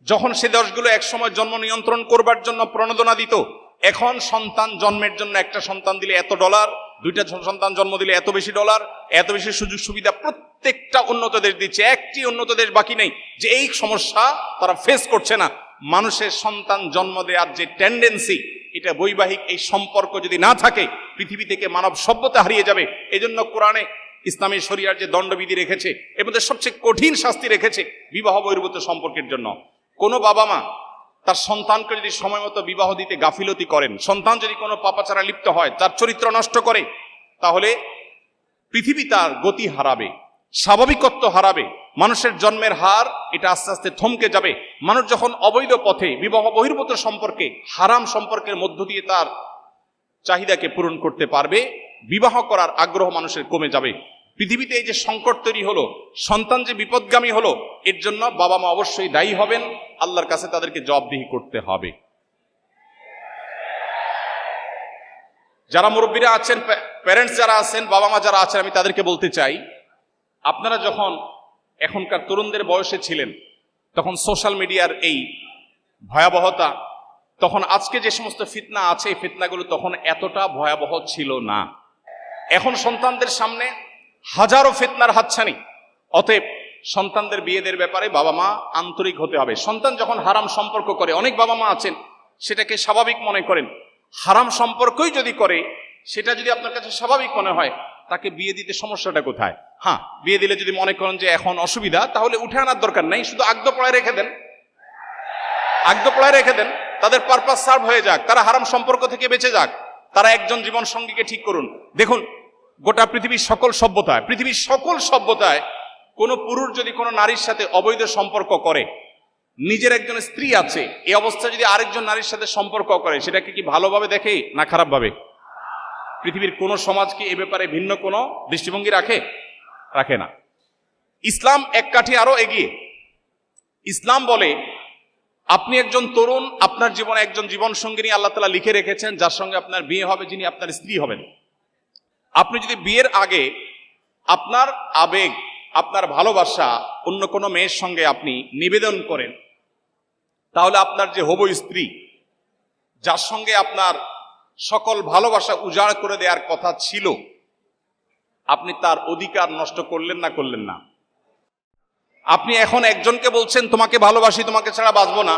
যখন সে দেশগুলো একসময় জন্ম নিয়ন্ত্রণ করবার জন্য প্রণোদনা দিত, এখন সন্তান জন্মের জন্য একটা সন্তান দিলে এত ডলার, দুইটা সন্তান জন্ম দিলে এত বেশি ডলার, এত বেশি সুযোগ সুবিধা প্রত্যেকটা উন্নত দেশ দিচ্ছে। একটি উন্নত দেশ বাকি নেই যে এই সমস্যা তারা ফেস করছে না। মানুষের সন্তান জন্ম দেওয়ার যে টেন্ডেন্সি, এটা বৈবাহিক এই সম্পর্ক যদি না থাকে, পৃথিবী থেকে মানব সভ্যতা হারিয়ে যাবে। এই জন্য কোরআনে ইসলামী শরিয়ার যে দণ্ডবিধি রেখেছে এর মধ্যে সবচেয়ে কঠিন শাস্তি রেখেছে বিবাহ বহির্ভূত সম্পর্কের জন্য। কোনো বাবা মা তার সন্তানকে যদি সময় মতো বিবাহ দিতে গাফিলতি করেন, সন্তান যদি কোনো পাপাচারা লিপ্ত হয়, তার চরিত্র নষ্ট করে, তাহলে পৃথিবী তার গতি হারাবে, স্বাভাবিকত্ব হারাবে, মানুষের জন্মের হার এটা আস্তে আস্তে থমকে যাবে। মানুষ যখন অবৈধ পথে বিবাহ বহির্ভূত সম্পর্কে, হারাম সম্পর্কের মধ্য দিয়ে তার চাহিদাকে পূরণ করতে পারবে, বিবাহ করার আগ্রহ মানুষের কমে যাবে। পৃথিবীতে এই যে সংকট তৈরি হলো, সন্তান যে বিপদগামী হলো, এর জন্য বাবা মা অবশ্যই দায়ী হবেন, আল্লাহর কাছে তাদেরকে জবাবদিহি করতে হবে। যারা মুরব্বীরা আছেন, প্যারেন্টস যারা আছেন, বাবা মা যারা আছেন, আমি তাদেরকে বলতে চাই, আপনারা যখন এখনকার তরুণদের বয়সে ছিলেন তখন সোশ্যাল মিডিয়ার এই ভয়াবহতা, তখন আজকে যে সমস্ত ফিতনা আছে এই ফিতনাগুলো তখন এতটা ভয়াবহ ছিল না। এখন সন্তানদের সামনে হাজারো ফিতনার হাতছানি। অতএব সন্তানদের বিয়েদের ব্যাপারে বাবা মা আন্তরিক হতে হবে। সন্তান যখন হারাম সম্পর্ক করে, অনেক বাবা মা আছেন সেটাকে স্বাভাবিক মনে করেন। হারাম সম্পর্কই যদি করে, সেটা যদি আপনার কাছে স্বাভাবিক মনে হয়, তাকে বিয়ে দিতে সমস্যাটা কোথায়? হ্যাঁ, বিয়ে দিলে যদি মনে করেন যে এখন অসুবিধা, তাহলে উঠে আনার দরকার নেই, শুধু আগদপড়ায় রেখে দেন, আগদপড়ায় রেখে দেন, তাদের পারপাস সার্ভ হয়ে যাক, তারা হারাম সম্পর্ক থেকে বেঁচে যাক, তারা একজন জীবন সঙ্গীকে ঠিক করুন। দেখুন, গোটা পৃথিবীর সকল সভ্যতায় কোনো পুরুষ যদি কোনো নারীর সাথে অবৈধ সম্পর্ক করে, নিজের একজন স্ত্রী আছে, এই অবস্থায় যদি আরেকজন নারীর সাথে সম্পর্ক করে, সেটাকে কি ভালোভাবে দেখে না খারাপভাবে? পৃথিবীর কোন সমাজ কি এ ব্যাপারে ভিন্ন কোনো দৃষ্টিভঙ্গি রাখে না। ইসলাম এক কাঠি আরো এগিয়ে। ইসলাম বলে, আপনি একজন তরুণ, আপনার জীবনে একজন জীবন সঙ্গিনী আল্লাহ তাআলা লিখে রেখেছেন, যার সঙ্গে আপনার বিয়ে হবে, যিনি আপনার স্ত্রী হবেন। আপনি যদি বিয়ের আগে আপনার আবেগ, আপনার ভালোবাসা অন্য কোনো মেয়ের সঙ্গে আপনি নিবেদন করেন, তাহলে আপনার যে হবু স্ত্রী, যার সঙ্গে আপনার সকল ভালোবাসা উজাড় করে দেওয়ার কথা ছিল, আপনি তার অধিকার নষ্ট করলেন না? আপনি এখন একজনকে বলছেন তোমাকে ভালোবাসি, তোমাকে ছাড়া বাঁচবো না,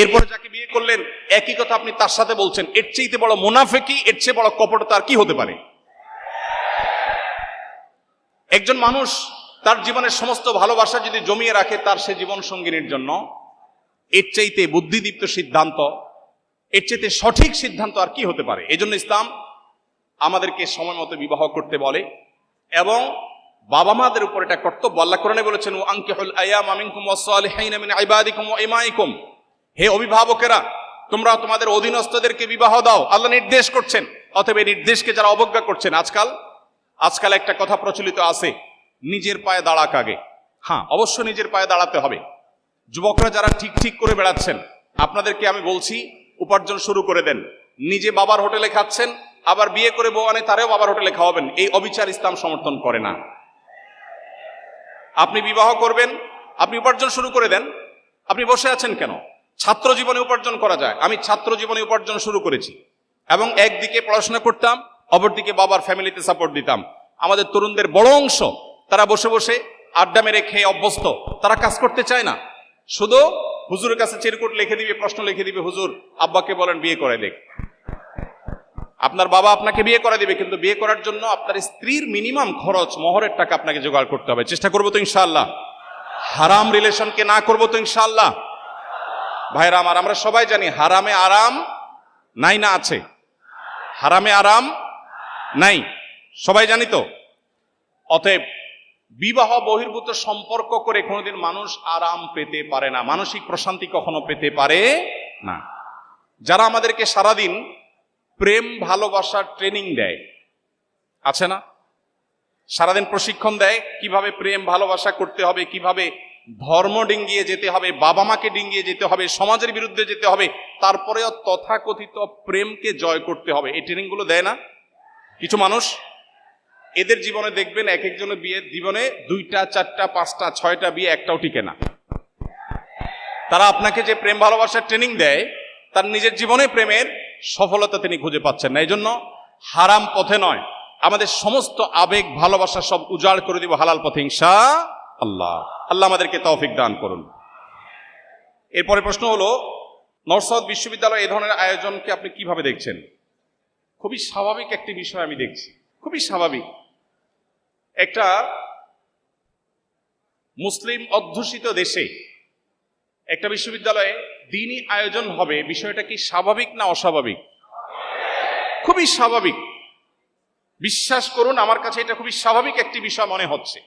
এরপরে যাকে বিয়ে করলেন একই কথা আপনি তার সাথে বলছেন। এর চেয়ে বড় মুনাফিকি, এর চেয়ে বড় কপটতা আর কি হতে পারে? একজন মানুষ তার জীবনের সমস্ত ভালোবাসা যদি জমিয়ে রাখে তার সে জীবন সঙ্গিনীর জন্য, এর চাইতে বুদ্ধিদীপ্ত সিদ্ধান্ত, এর চাইতে সঠিক সিদ্ধান্ত আর কি হতে পারে? এজন্য ইসলাম আমাদেরকে সময় মতো বিবাহ করতে বলে, এবং বাবা মাদের উপর এটা কর্তব্য। আল্লাহ কোরআনে বলেছেন, ওয়া আনকিহুল আয়ামা মিনকুম ওয়াস-সালিহিনা মিন ইবাদিকুম ওয়া ইমাইকুম, হে অভিভাবকেরা, তোমরা তোমাদের অধীনস্থদেরকে বিবাহ দাও, আল্লাহ নির্দেশ করছেন। অতএব এই নির্দেশকে যারা অবজ্ঞা করছেন, আজকাল একটা কথা প্রচলিত আছে, নিজের পায়ে দাঁড়াক আগে। হ্যাঁ, অবশ্য নিজের পায়ে দাঁড়াতে হবে। যুবকরা যারা ঠিক করে বেড়াচ্ছেন, আপনাদেরকে আমি বলছি, উপার্জন শুরু করে দেন। নিজে বাবার হোটেলে খাচ্ছেন, আবার বিয়ে করে বউ আনে তারেও বাবার হোটেলে খাওয়াবেন, এই অবিচার ইসলাম সমর্থন করে না। আপনি বিবাহ করবেন, আপনি উপার্জন শুরু করে দেন। আপনি বসে আছেন কেন? ছাত্র জীবনে উপার্জন করা যায়। আমি ছাত্র জীবনে উপার্জন শুরু করেছি, এবং একদিকে পড়াশোনা করতাম, অপরদিকে বাবার ফ্যামিলিতে সাপোর্ট দিতাম। আমাদের তরুণদের বড় অংশ তারা বসে বসে আড্ডা মেরে খেয়ে অভ্যস্ত, তারা কাজ করতে চায় না, শুধু হুজুরের কাছে চিরকুট লিখে দিবে, প্রশ্ন লিখে দিবে, হুজুর আব্বাকে বলেন বিয়ে করে দেখ। আপনার বাবা আপনাকে বিয়ে করে দিবে, কিন্তু বিয়ে করার জন্য আপনার স্ত্রীর মিনিমাম খরচ, মোহরের টাকা আপনাকে জোগাড় করতে হবে। চেষ্টা করবো তো ইনশাআল্লাহ? হারাম রিলেশনকে না করবো তো ইনশাআল্লাহ? ভাইরা আমার, আমরা সবাই জানি হারামে আরাম নাই না আছে? হারামে আরাম নাই, সবাই জানি তো। অতএব বিবাহ বহির্ভূত সম্পর্ক করে কোনোদিন মানুষ আরাম পেতে পারে না, মানসিক প্রশান্তি কখনো পেতে পারে না। যারা আমাদেরকে সারাদিন প্রেম ভালোবাসার ট্রেনিং দেয়, আছে না? সারাদিন প্রশিক্ষণ দেয় কিভাবে প্রেম ভালোবাসা করতে হবে, কিভাবে ধর্ম ডিঙ্গিয়ে যেতে হবে, বাবা মাকে ডিঙ্গিয়ে যেতে হবে, সমাজের বিরুদ্ধে যেতে হবে, তারপরেও তথাকথিত প্রেমকে জয় করতে হবে, এই ট্রেনিং গুলো দেয় না কিছু মানুষ? এদের জীবনে দেখবেন এক একজনের বিয়ের জীবনে 2টা 4টা 5টা 6টা বিয়ে, একটাও টিকে না। তারা আপনাকে যে প্রেম ভালোবাসার ট্রেনিং দেয়, তার নিজের জীবনে প্রেমের সফলতা তিনি খুঁজে পাচ্ছেন না। এই জন্য হারাম পথে নয়, আমাদের সমস্ত আবেগ ভালোবাসা সব উজাড় করে দিব হালাল পথে ইনশাআল্লাহ। আল্লাহ আমাদেরকে তৌফিক দান করুন। এরপরে প্রশ্ন হলো, নর্থ সাউথ বিশ্ববিদ্যালয় এই ধরনের আয়োজনকে আপনি কিভাবে দেখছেন? খুবই স্বাভাবিক একটি বিষয় আমি দেখছি, খুবই স্বাভাবিক। একটা মুসলিম অধ্যুষিত দেশে একটা বিশ্ববিদ্যালয়ে দ্বীনি আয়োজন হবে, বিষয়টা কি স্বাভাবিক না অস্বাভাবিক? খুবই স্বাভাবিক। বিশ্বাস করুন, আমার কাছে এটা খুবই স্বাভাবিক একটি বিষয় মনে হচ্ছে।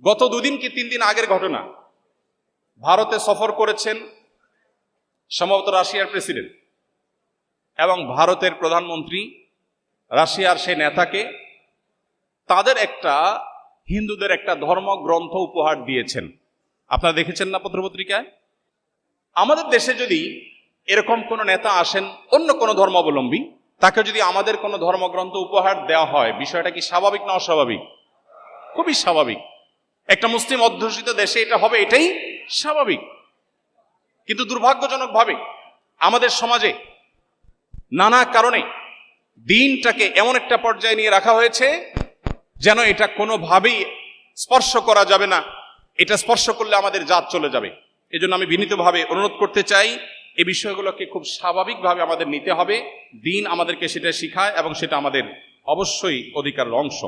গত 2 দিন কি 3 দিন আগের ঘটনা, ভারতে সফর করেছেন সম্ভবত রাশিয়ার প্রেসিডেন্ট এবং ভারতের প্রধানমন্ত্রী রাশিয়ার সেই নেতাকে তাদের একটা হিন্দুদের একটা ধর্মগ্রন্থ উপহার দিয়েছেন। আপনারা দেখেছেন না পত্রপত্রিকায়? আমাদের দেশে যদি এরকম কোন নেতা আসেন অন্য কোন ধর্মাবলম্বী, তাকে যদি আমাদের কোন ধর্মগ্রন্থ উপহার দেওয়া হয়, বিষয়টা কি স্বাভাবিক না অস্বাভাবিক? খুবই স্বাভাবিক। একটা মুসলিম অধ্যুষিত দেশে এটা হবে, এটাই স্বাভাবিক। কিন্তু দুর্ভাগ্যজনকভাবে আমাদের সমাজে নানা কারণে দিনটাকে এমন একটা পর্যায়ে নিয়ে রাখা হয়েছে যেন এটা কোনোভাবেই স্পর্শ করা যাবে না, এটা স্পর্শ করলে আমাদের জাত চলে যাবে। এজন্য আমি বিনীতভাবে অনুরোধ করতে চাই, এই বিষয়গুলোকে খুব স্বাভাবিকভাবে আমাদের নিতে হবে। দিন আমাদেরকে সেটা শিখায় এবং সেটা আমাদের অবশ্যই অধিকারের অংশ।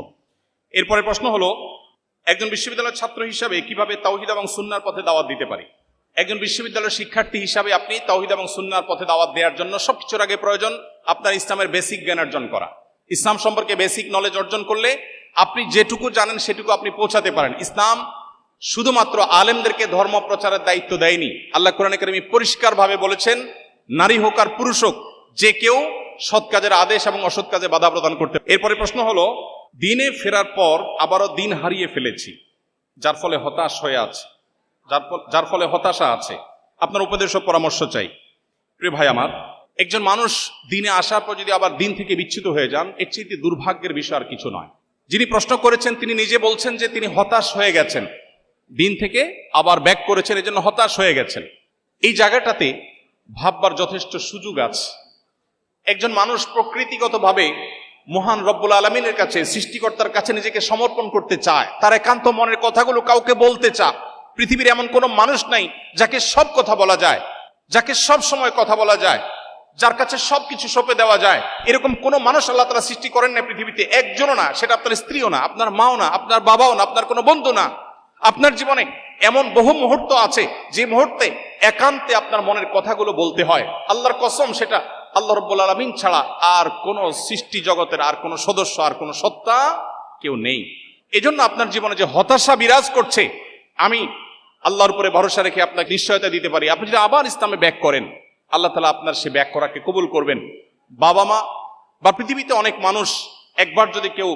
এরপরে প্রশ্ন হলো, একজন বিশ্ববিদ্যালয়ের ছাত্র হিসাবে কিভাবে তাওহীদ এবং সুন্নাহর পথে দাওয়াত দিতে পারি? একজন বিশ্ববিদ্যালয়ের শিক্ষার্থী হিসাবে আপনি তাওহীদ এবং সুন্নাহর পথে দাওয়াত দেওয়ার জন্য সবকিছুর আগে প্রয়োজন আপনার ইসলামের বেসিক জ্ঞান অর্জন করা। ইসলাম সম্পর্কে বেসিক নলেজ অর্জন করলে আপনি যেটুকু জানেন সেটুকু আপনি পৌঁছাতে পারেন। ইসলাম শুধুমাত্র আলেমদেরকে ধর্ম প্রচারের দায়িত্ব দেয়নি। আল্লাহ কোরআনে কারীমে পরিষ্কারভাবে বলেছেন, নারী হোক আর পুরুষ হোক, যে কেউ সৎ কাজের আদেশ এবং অসৎ কাজে বাধা প্রদান করতে। এরপরে প্রশ্ন হলো, দিনে ফেরার পর আবারও দিন হারিয়ে ফেলেছি, যার ফলে হতাশ হয়ে আছে, যার ফলে হতাশা আছে, আপনার উপদেশ ও পরামর্শ চাই। প্রিয় ভাই আমার, একজন মানুষ দিনে আসার পর যদি আবার দিন থেকে বিচ্যুত হয়ে যান, এর চেয়ে দুর্ভাগ্যের বিষয় আর কিছু নয়। যিনি প্রশ্ন করেছেন তিনি নিজে বলছেন যে তিনি হতাশ হয়ে গেছেন, দিন থেকে আবার ব্যাক করেছেন, এজন্য হতাশ হয়ে গেছেন। এই জায়গাটাতে ভাববার যথেষ্ট সুযোগ আছে। একজন মানুষ প্রকৃতিগতভাবে মহান রব্বুল আলামিনের কাছে, সৃষ্টিকর্তার কাছে নিজেকে সমর্পণ করতে চায়, তার একান্ত মনের কথাগুলো কাউকে বলতে চায়। পৃথিবীর এমন কোনো মানুষ নাই যাকে সব কথা বলা যায়, যাকে সব সময় কথা বলা যায়, যার কাছে সবকিছু সঁপে দেওয়া যায়। এরকম কোনো মানুষ আল্লাহ তাআলা সৃষ্টি করেন না পৃথিবীতে, একজনও না। সেটা আপনার স্ত্রীও না, আপনার মাও না, আপনার বাবাও না, আপনার কোনো বন্ধু না। আপনার জীবনে এমন বহু মুহূর্ত আছে যে মুহূর্তে একান্তে আপনার মনের কথাগুলো বলতে হয়। আল্লাহর কসম, সেটা আল্লাহ রাব্বুল আলামিন ছাড়া আর কোন সৃষ্টি জগতের আর কোন সদস্য, আর কোন সত্তা কেউ নেই। এজন্য আপনার জীবনে যে হতাশা বিরাজ করছে, আমি আল্লাহর উপরে ভরসা রেখে আপনাকে নিশ্চয়তা দিতে পারি, আপনি যদি আবার ইসলামে ব্যাক করেন, আল্লাহ তাআলা আপনার সে ব্যাক করাকে কবুল করবেন। বাবা মা বা পৃথিবীতে অনেক মানুষ একবার যদি কেউ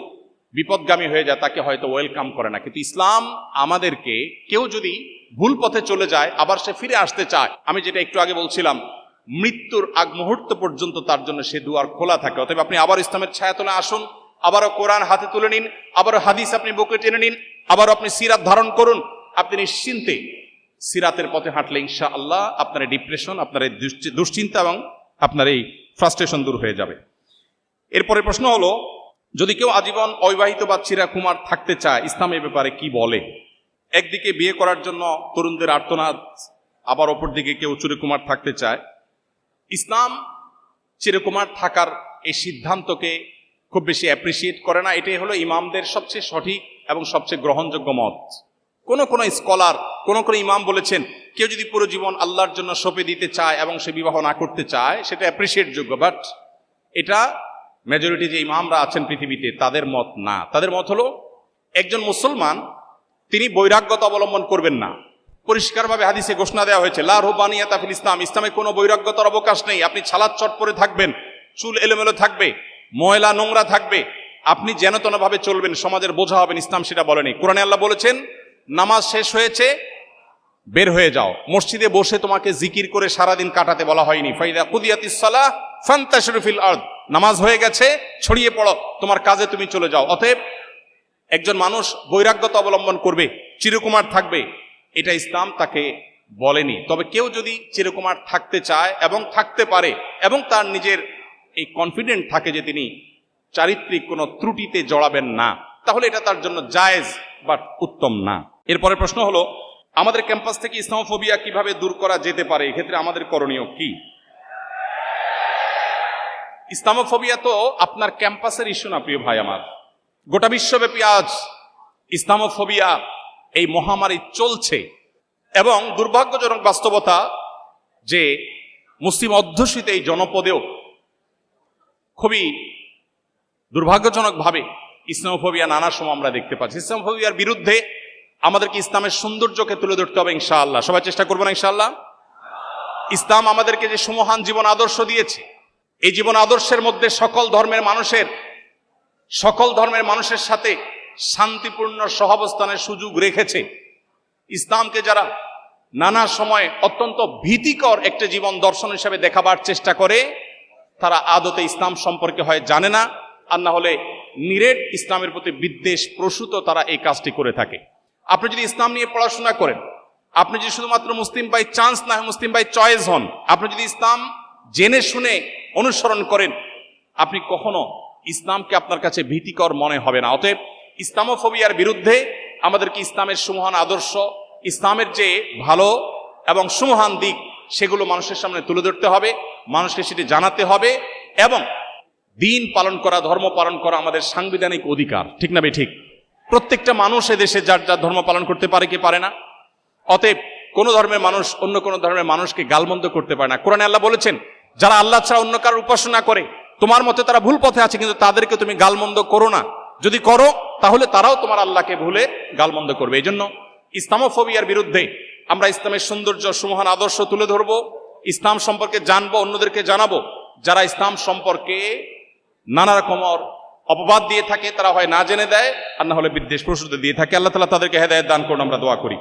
বিপদগামী হয়ে যায় তাকে হয়তো ওয়েলকাম করে না, কিন্তু ইসলাম আমাদেরকে, কেউ যদি ভুল পথে চলে যায় আবার সে ফিরে আসতে চায়। আমি যেটা একটু আগে বলছিলাম, মৃত্যুর আগ মুহূর্ত পর্যন্ত তার জন্য সে দুয়ার খোলা থাকে। অতএব আপনি আবার ইসলামের ছায়াতলে আসুন, আবারও কোরআন হাতে তুলে নিন, আবারও হাদিস আপনি বুকে টেনে নিন, আবারও আপনি সিরাত ধারণ করুন। আপনি নিশ্চিন্তে সিরাতের পথে হাঁটলে ইনশাআল্লাহ আপনার এই ডিপ্রেশন, আপনার এই দুশ্চিন্তা এবং আপনার এই ফ্রাস্ট্রেশন দূর হয়ে যাবে। এরপরে প্রশ্ন হলো, যদি কেউ আজীবন অবিবাহিত বা চিরাকুমার থাকতে চায়, ইসলাম এ ব্যাপারে কি বলে? একদিকে বিয়ে করার জন্য তরুণদের আর্তনাদ, আবার অপর দিকে কেউ চিরকুমার থাকতে চায়। ইসলাম চিরকুমার থাকার এই সিদ্ধান্তকে খুব বেশি অ্যাপ্রিসিয়েট করে না। এটাই হলো ইমামদের সবচেয়ে সঠিক এবং সবচেয়ে গ্রহণযোগ্য মত। কোন স্কলার, কোন ইমাম বলেছেন, কেউ যদি পুরো জীবন আল্লাহর জন্য সঁপে দিতে চায় এবং সে বিবাহ না করতে চায়, সেটা অ্যাপ্রিসিয়েট যোগ্য। বাট এটা মেজরিটি যে ইমামরা আছেন পৃথিবীতে তাদের মত না। তাদের মত হলো, একজন মুসলমান তিনি বৈরাগ্যতা অবলম্বন করবেন না। পরিষ্কারভাবে হাদিসে ঘোষণা দেওয়া হয়েছে, লা রুহবানিয়াতা ফিল ইসলাম, ইসলামে কোনো বৈরাগ্যতার অবকাশ নেই। আপনি ছালাত চট পরে থাকবেন, চুল এলোমেলো থাকবে, ময়লা নোংরা থাকবে, আপনি যেন তেন ভাবে চলবেন, সমাজের বোঝা হবেন, ইসলাম সেটা বলেনি। কোরআনে আল্লাহ বলেছেন, নামাজ শেষ হয়েছে বের হয়ে যাও, মসজিদে বসে তোমাকে জিকির করে সারাদিন কাটাতে বলা হয়নি। ফাইদা কুদিয়াতিস সালাহ ফান্তাশিরু ফিল আরদ, নামাজ হয়ে গেছে, ছড়িয়ে পড়ো, তোমার কাজে তুমি চলে যাও। অতএব একজন মানুষ বৈরাগ্যতা অবলম্বন করবে, চিরকুমার থাকবে, এটা ইসলাম তাকে বলেনি। তবে কেউ যদি চিরকুমার থাকতে চায় এবং থাকতে পারে এবং তার নিজের এই কনফিডেন্ট থাকে যে তিনি চারিত্রিক কোনো ত্রুটিতে জড়াবেন না, তাহলে এটা তার জন্য জায়েজ বাট উত্তম না। এরপরে প্রশ্ন হলো, আমাদের ক্যাম্পাস থেকে ইসলামোফোবিয়া কিভাবে দূর করা যেতে পারে? এক্ষেত্রে আমাদের করণীয় কি? ইসলামোফোবিয়া তো আপনার ক্যাম্পাসের ইস্যু না প্রিয় ভাই আমার, গোটা বিশ্বব্যাপী আজ ইসলামোফোবিয়া এই মহামারী চলছে, এবং দুর্ভাগ্যজনক বাস্তবতা যে মুসলিম অধ্যুষিত এই জনপদেও খুবই দুর্ভাগ্যজনকভাবে ইসলামোফোবিয়া নানা সময় আমরা দেখতে পাচ্ছি। ইসলামোফোবিয়ার বিরুদ্ধে আমাদেরকে ইসলামের সৌন্দর্যকে তুলে ধরতে হবে ইনশাআল্লাহ। সবাই চেষ্টা করবো না ইনশাআল্লাহ? ইসলাম আমাদেরকে যে সুমহান জীবন আদর্শ দিয়েছে, এই জীবন আদর্শের মধ্যে সকল ধর্মের মানুষের সাথে শান্তিপূর্ণ সহাবস্থানের সুযোগ রেখেছে। ইসলামকে যারা নানা সময় অত্যন্ত ভীতিকর একটি জীবন দর্শন হিসেবে দেখাবার চেষ্টা করে, তারা আদতে ইসলাম সম্পর্কে হয় জানে না, আর না হলে নিরেট ইসলামের প্রতি বিদ্বেষ প্রসূত তারা এই কাজটি করে থাকে। আপনি যদি ইসলাম নিয়ে পড়াশোনা করেন, আপনি যদি শুধুমাত্র মুসলিম বাই চান্স না মুসলিম বাই চয়েস হন, আপনি যদি ইসলাম জেনে শুনে অনুসরণ করেন, আপনি কখনো ইসলামকে আপনার কাছে ভীতিকর মনে হবে না। অতএব ইসলামোফোবিয়ার বিরুদ্ধে আমাদেরকে ইসলামের সুমহান আদর্শ, ইসলামের যে ভালো এবং সুমহান দিক, সেগুলো মানুষের সামনে তুলে ধরতে হবে, মানুষকে সেটি জানাতে হবে। এবং দিন পালন করা, ধর্ম পালন করা আমাদের সাংবিধানিক অধিকার, ঠিক না ঠিক? প্রত্যেকটা মানুষ এদেশে যার যার ধর্ম পালন করতে পারে কি পারে না। অতএব কোন ধর্মের মানুষ অন্য কোন ধর্মের মানুষকে গালমন্দ করতে পারে না। কোরআনে আল্লাহ বলেছেন, যারা আল্লাহ ছাড়া অন্য কারোর উপাসনা করে, তোমার মতে তারা ভুল পথে আছে, কিন্তু তাদেরকে তুমি গালমন্দ করো না। যদি করো তাহলে তারাও তোমার আল্লাহকে ভুলে গালমন্দ করবে। এই জন্য ইসলামোফোবিয়ার বিরুদ্ধে আমরা ইসলামের সৌন্দর্য, সুমহান আদর্শ তুলে ধরবো, ইসলাম সম্পর্কে জানবো, অন্যদেরকে জানাবো। যারা ইসলাম সম্পর্কে নানা রকমের অপবাদ দিয়ে থাকে, তারা হয় না জেনে দেয়, আর না হলে বিদ্বেষ প্রসূত দিয়ে থাকে। আল্লাহ তাআলা তাদেরকে হেদায়েত দান করুন, আমরা দোয়া করি।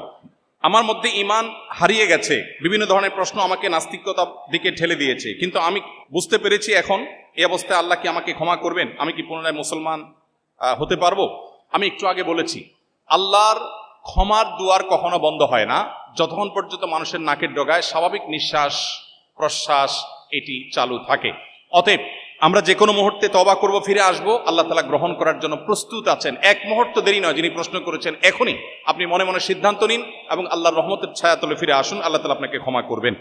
আমার মধ্যে ঈমান হারিয়ে গেছে, বিভিন্ন ধরনের প্রশ্ন আমাকে নাস্তিকতার দিকে ঠেলে দিয়েছে, কিন্তু আমি বুঝতে পেরেছি এখন এই অবস্থায় আল্লাহ কি আমাকে ক্ষমা করবেন? আমি কি পুনরায় মুসলমান হতে পারবো? আমি একটু আগে বলেছি, আল্লাহর ক্ষমার দুয়ার কখনো বন্ধ হয় না যতক্ষণ পর্যন্ত মানুষের নাকের ডগায় স্বাভাবিক নিঃশ্বাস প্রশ্বাস এটি চালু থাকে। অতএব আমরা যে কোনো মুহূর্তে তওবা করব, ফিরে আসব, আল্লাহ তাআলা গ্রহণ করার জন্য প্রস্তুত আছেন। এক মুহূর্ত দেরি নয়। যিনি প্রশ্ন করেছেন, এখনই আপনি মনে মনে সিদ্ধান্ত নিন এবং আল্লাহর রহমতের ছায়াতলে ফিরে আসুন, আল্লাহ তাআলা আপনাকে ক্ষমা করবেন।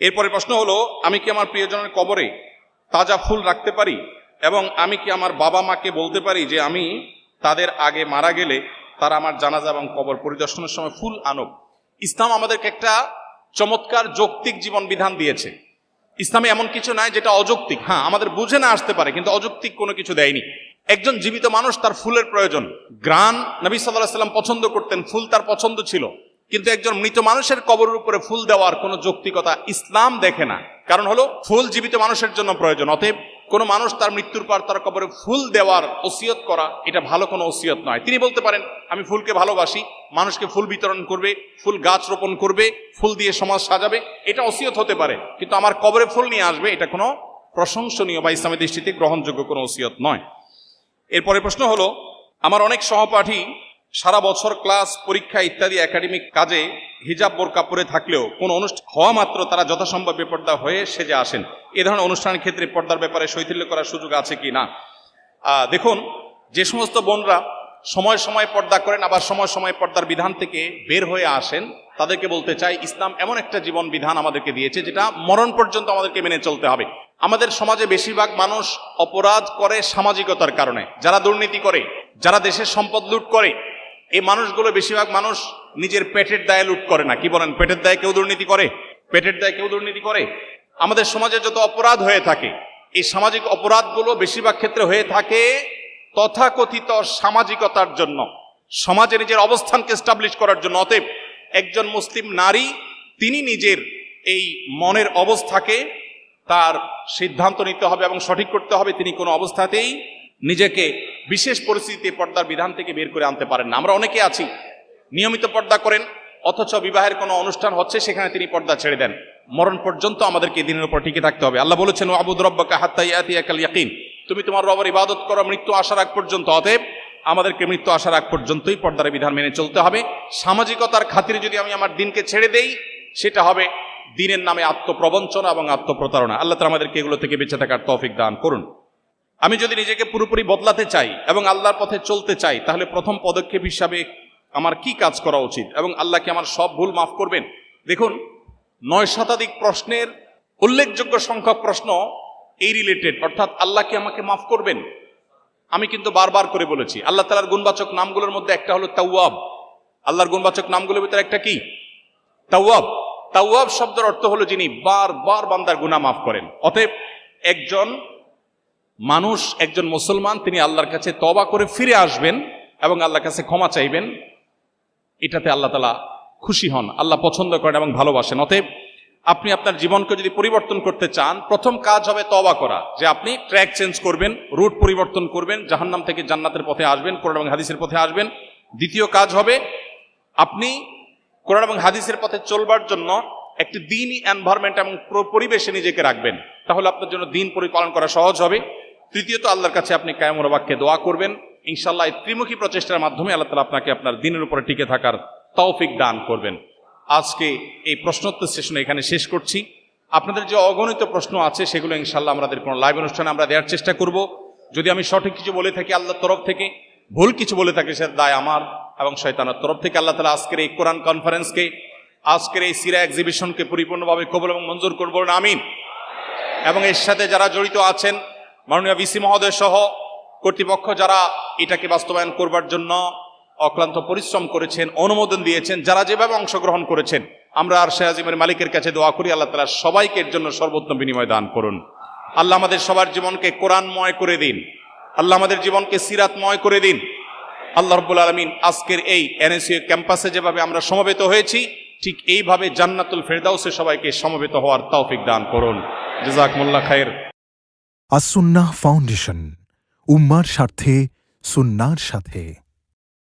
এরপরে প্রশ্ন হলো, আমি কি আমার প্রিয়জনের কবরে তাজা ফুল রাখতে পারি, এবং আমি কি আমার বাবা মাকে বলতে পারি যে আমি তাদের আগে মারা গেলে তারা আমার জানাজা এবং কবর পরিদর্শনের সময় ফুল আনুক? ইসলাম আমাদেরকে একটা চমৎকার যৌক্তিক জীবন বিধান দিয়েছে। ইসলামে এমন কিছু নাই যেটা অযৌক্তিক। হ্যাঁ, আমাদের বুঝে না আসতে পারে, কিন্তু অযৌক্তিক কোনো কিছু দেয়নি। একজন জীবিত মানুষ, তার ফুলের প্রয়োজন। গ্রান নবী সাল্লাল্লাহু আলাইহি ওয়াসাল্লাম পছন্দ করতেন, ফুল তার পছন্দ ছিল, কিন্তু একজন মৃত মানুষের কবরের উপরে ফুল দেওয়ার কোনো যৌক্তিকতা ইসলাম দেখে না। কারণ হলো, ফুল জীবিত মানুষের জন্য প্রয়োজন। অতএব কোনো মানুষ তার মৃত্যুর পর তার কবরে ফুল দেওয়ার ওসিয়ত করা, এটা ভালো কোনো ওসিয়ত নয়। তিনি বলতে পারেন, আমি ফুলকে ভালোবাসি, মানুষকে ফুল বিতরণ করবে, ফুল গাছ রোপণ করবে, ফুল দিয়ে সমাজ সাজাবে, এটা ওসিয়ত হতে পারে, কিন্তু আমার কবরে ফুল নিয়ে আসবে, এটা কোনো প্রশংসনীয় বা ইসলামের দৃষ্টিতে গ্রহণযোগ্য কোনো ওসিয়ত নয়। এরপরে প্রশ্ন হলো, আমার অনেক সহপাঠী সারা বছর ক্লাস, পরীক্ষা ইত্যাদি একাডেমিক কাজে হিজাব বোরকা পরে থাকলেও কোনো অনুষ্ঠান হওয়া মাত্র তারা যথাসম্ভব বেপর্দা হয়ে সেজে আসেন। এ ধরনের অনুষ্ঠানের ক্ষেত্রে পর্দার ব্যাপারে শৈথিল্য করার সুযোগ আছে কি না? দেখুন, যে সমস্ত বোনরা সময় সময় পর্দা করেন, আবার সময় সময় পর্দার বিধান থেকে বের হয়ে আসেন, তাদেরকে বলতে চাই, ইসলাম এমন একটা জীবন বিধান আমাদেরকে দিয়েছে যেটা মরণ পর্যন্ত আমাদেরকে মেনে চলতে হবে। আমাদের সমাজে বেশিরভাগ মানুষ অপরাধ করে সামাজিকতার কারণে। যারা দুর্নীতি করে, যারা দেশের সম্পদ লুট করে, এই মানুষগুলো বেশিরভাগ মানুষ নিজের পেটের দায়ে লুট করে না। কি বলেন? পেটের দায়ে কেউ দুর্নীতি করে? পেটের দায়ে কেউ দুর্নীতি করে? আমাদের সমাজে যত অপরাধ হয়ে থাকে, এই সামাজিক অপরাধগুলো বেশিরভাগ ক্ষেত্রে হয়ে থাকে তথাকথিত সামাজিকতার জন্য, সমাজে নিজের অবস্থানকে এস্টাবলিশ করার জন্য। অতএব একজন মুসলিম নারী, তিনি নিজের এই মনের অবস্থাকে তার সিদ্ধান্ত নিতে হবে এবং সঠিক করতে হবে। তিনি কোনো অবস্থাতেই নিজেকে বিশেষ পরিস্থিতিতে পর্দার বিধান থেকে বের করে আনতে পারেন না। আমরা অনেকে আছি নিয়মিত পর্দা করেন, অথচ বিবাহের কোনো অনুষ্ঠান হচ্ছে সেখানে তিনি পর্দা ছেড়ে দেন। মরণ পর্যন্ত আমাদেরকে দিনের উপর টিকে থাকতে হবে। আল্লাহ বলেছেন, ওয়াবুদ রাব্বাকা হাত্তা ইয়াতিয়াকাল ইয়াকিন, তুমি তোমার রবের ইবাদত করো মৃত্যু আসার আগ পর্যন্ত। অতএব আমাদেরকে মৃত্যু আসার আগ পর্যন্তই পর্দার বিধান মেনে চলতে হবে। সামাজিকতার খাতিরে যদি আমি আমার দিনকে ছেড়ে দেই, সেটা হবে দিনের নামে আত্মপ্রবঞ্চনা এবং আত্মপ্রতারণা। আল্লাহ তাআলা আমাদেরকে এগুলো থেকে বেঁচে থাকার তৌফিক দান করুন। আমি যদি নিজেকে পুরোপুরি বদলাতে চাই এবং আল্লাহর পথে চলতে চাই, তাহলে প্রথম পদক্ষেপ হিসাবে আমার কি কাজ করা উচিত এবং আল্লাহ কি আমার সব ভুল মাফ করবেন? দেখুন, 9 শতাধিক প্রশ্নের উল্লেখযোগ্য সংখ্যক প্রশ্ন এই রিলেটেড, অর্থাৎ আল্লাহ কি আমাকে মাফ করবেন? আমি কিন্তু বারবার করে বলেছি, আল্লাহ তাআলার গুণবাচক নামগুলোর মধ্যে একটা হলো তাওয়াব। আল্লাহর গুণবাচক নামগুলোর ভিতরে একটা কি? তাওয়াব। তাওয়াব শব্দের অর্থ হলো যিনি বারবার বান্দার গুনাহ মাফ করেন। অতএব একজন মানুষ, একজন মুসলমান, তিনি আল্লাহর কাছে তওবা করে ফিরে আসবেন এবং আল্লাহর কাছে ক্ষমা চাইবেন, এটাতে আল্লাহ তাআলা খুশি হন, আল্লাহ পছন্দ করেন এবং ভালোবাসেন। অতএব আপনি আপনার জীবনকে যদি পরিবর্তন করতে চান, প্রথম কাজ হবে তওবা করা, যে আপনি ট্র্যাক চেঞ্জ করবেন, রুট পরিবর্তন করবেন, জাহান্নাম থেকে জান্নাতের পথে আসবেন, কোরআন এবং হাদিসের পথে আসবেন। দ্বিতীয় কাজ হবে আপনি কোরআন এবং হাদিসের পথে চলবার জন্য একটি দ্বীনি এনভায়রনমেন্ট এবং পরিবেশে নিজেকে রাখবেন, তাহলে আপনার জন্য দ্বীন পরিপালন করা সহজ হবে। তৃতীয়ত আল্লাহর কাছে আপনি কায়মুর বাক্যে দোয়া করবেন। ইনশাআল্লাহ এই ত্রিমুখী প্রচেষ্টার মাধ্যমে আল্লাহ তাআলা আপনাকে আপনার দ্বীনের উপরে টিকে থাকার তৌফিক দান করবেন। আজকে এই প্রশ্নোত্তর সেশন এখানে শেষ করছি। আপনাদের যে অগণিত প্রশ্ন আছে সেগুলো ইনশাআল্লাহ আমাদের কোনো লাইভ অনুষ্ঠানে আমরা দেওয়ার চেষ্টা করব। যদি আমি সঠিক কিছু বলে থাকি আল্লাহর তরফ থেকে, ভুল কিছু বলে থাকি সেটা দায় আমার এবং শয়তানের তরফ থেকে। আল্লাহ তাআলা আজকের এই কোরআন কনফারেন্সকে, আজকের এই সিরা এক্সিবিশনকে পরিপূর্ণভাবে কবুল এবং মঞ্জুর করব, আমিন। এবং এর সাথে যারা জড়িত আছেন, মাননীয় ভিসি মহোদয় সহ কর্তৃপক্ষ যারা এটাকে বাস্তবায়ন করবার জন্য অক্লান্ত পরিশ্রম করেছেন, অনুমোদন দিয়েছেন, যারা যেভাবে অংশগ্রহণ করেছেন, আমরা আরশে আজিমের মালিকের কাছে দোয়া করি আল্লাহ তাআলা সবাইকে এর জন্য সর্বোত্তম বিনিময় দান করুন। আল্লাহ আমাদের সবার জীবনকে কোরআনময় করে দিন, আল্লাহ আমাদের জীবনকে সিরাতময় করে দিন। আল্লাহ রাব্বুল আলামিন আজকের এই এনএসইউ ক্যাম্পাসে যেভাবে আমরা সমবেত হয়েছি, ঠিক এইভাবে জান্নাতুল ফেরদাউসে সবাইকে সমবেত হওয়ার তৌফিক দান করুন। জাযাকুমুল্লাহ খায়র। আস-সুন্নাহ ফাউন্ডেশন, উম্মার স্বার্থে সুন্নাহর সাথে।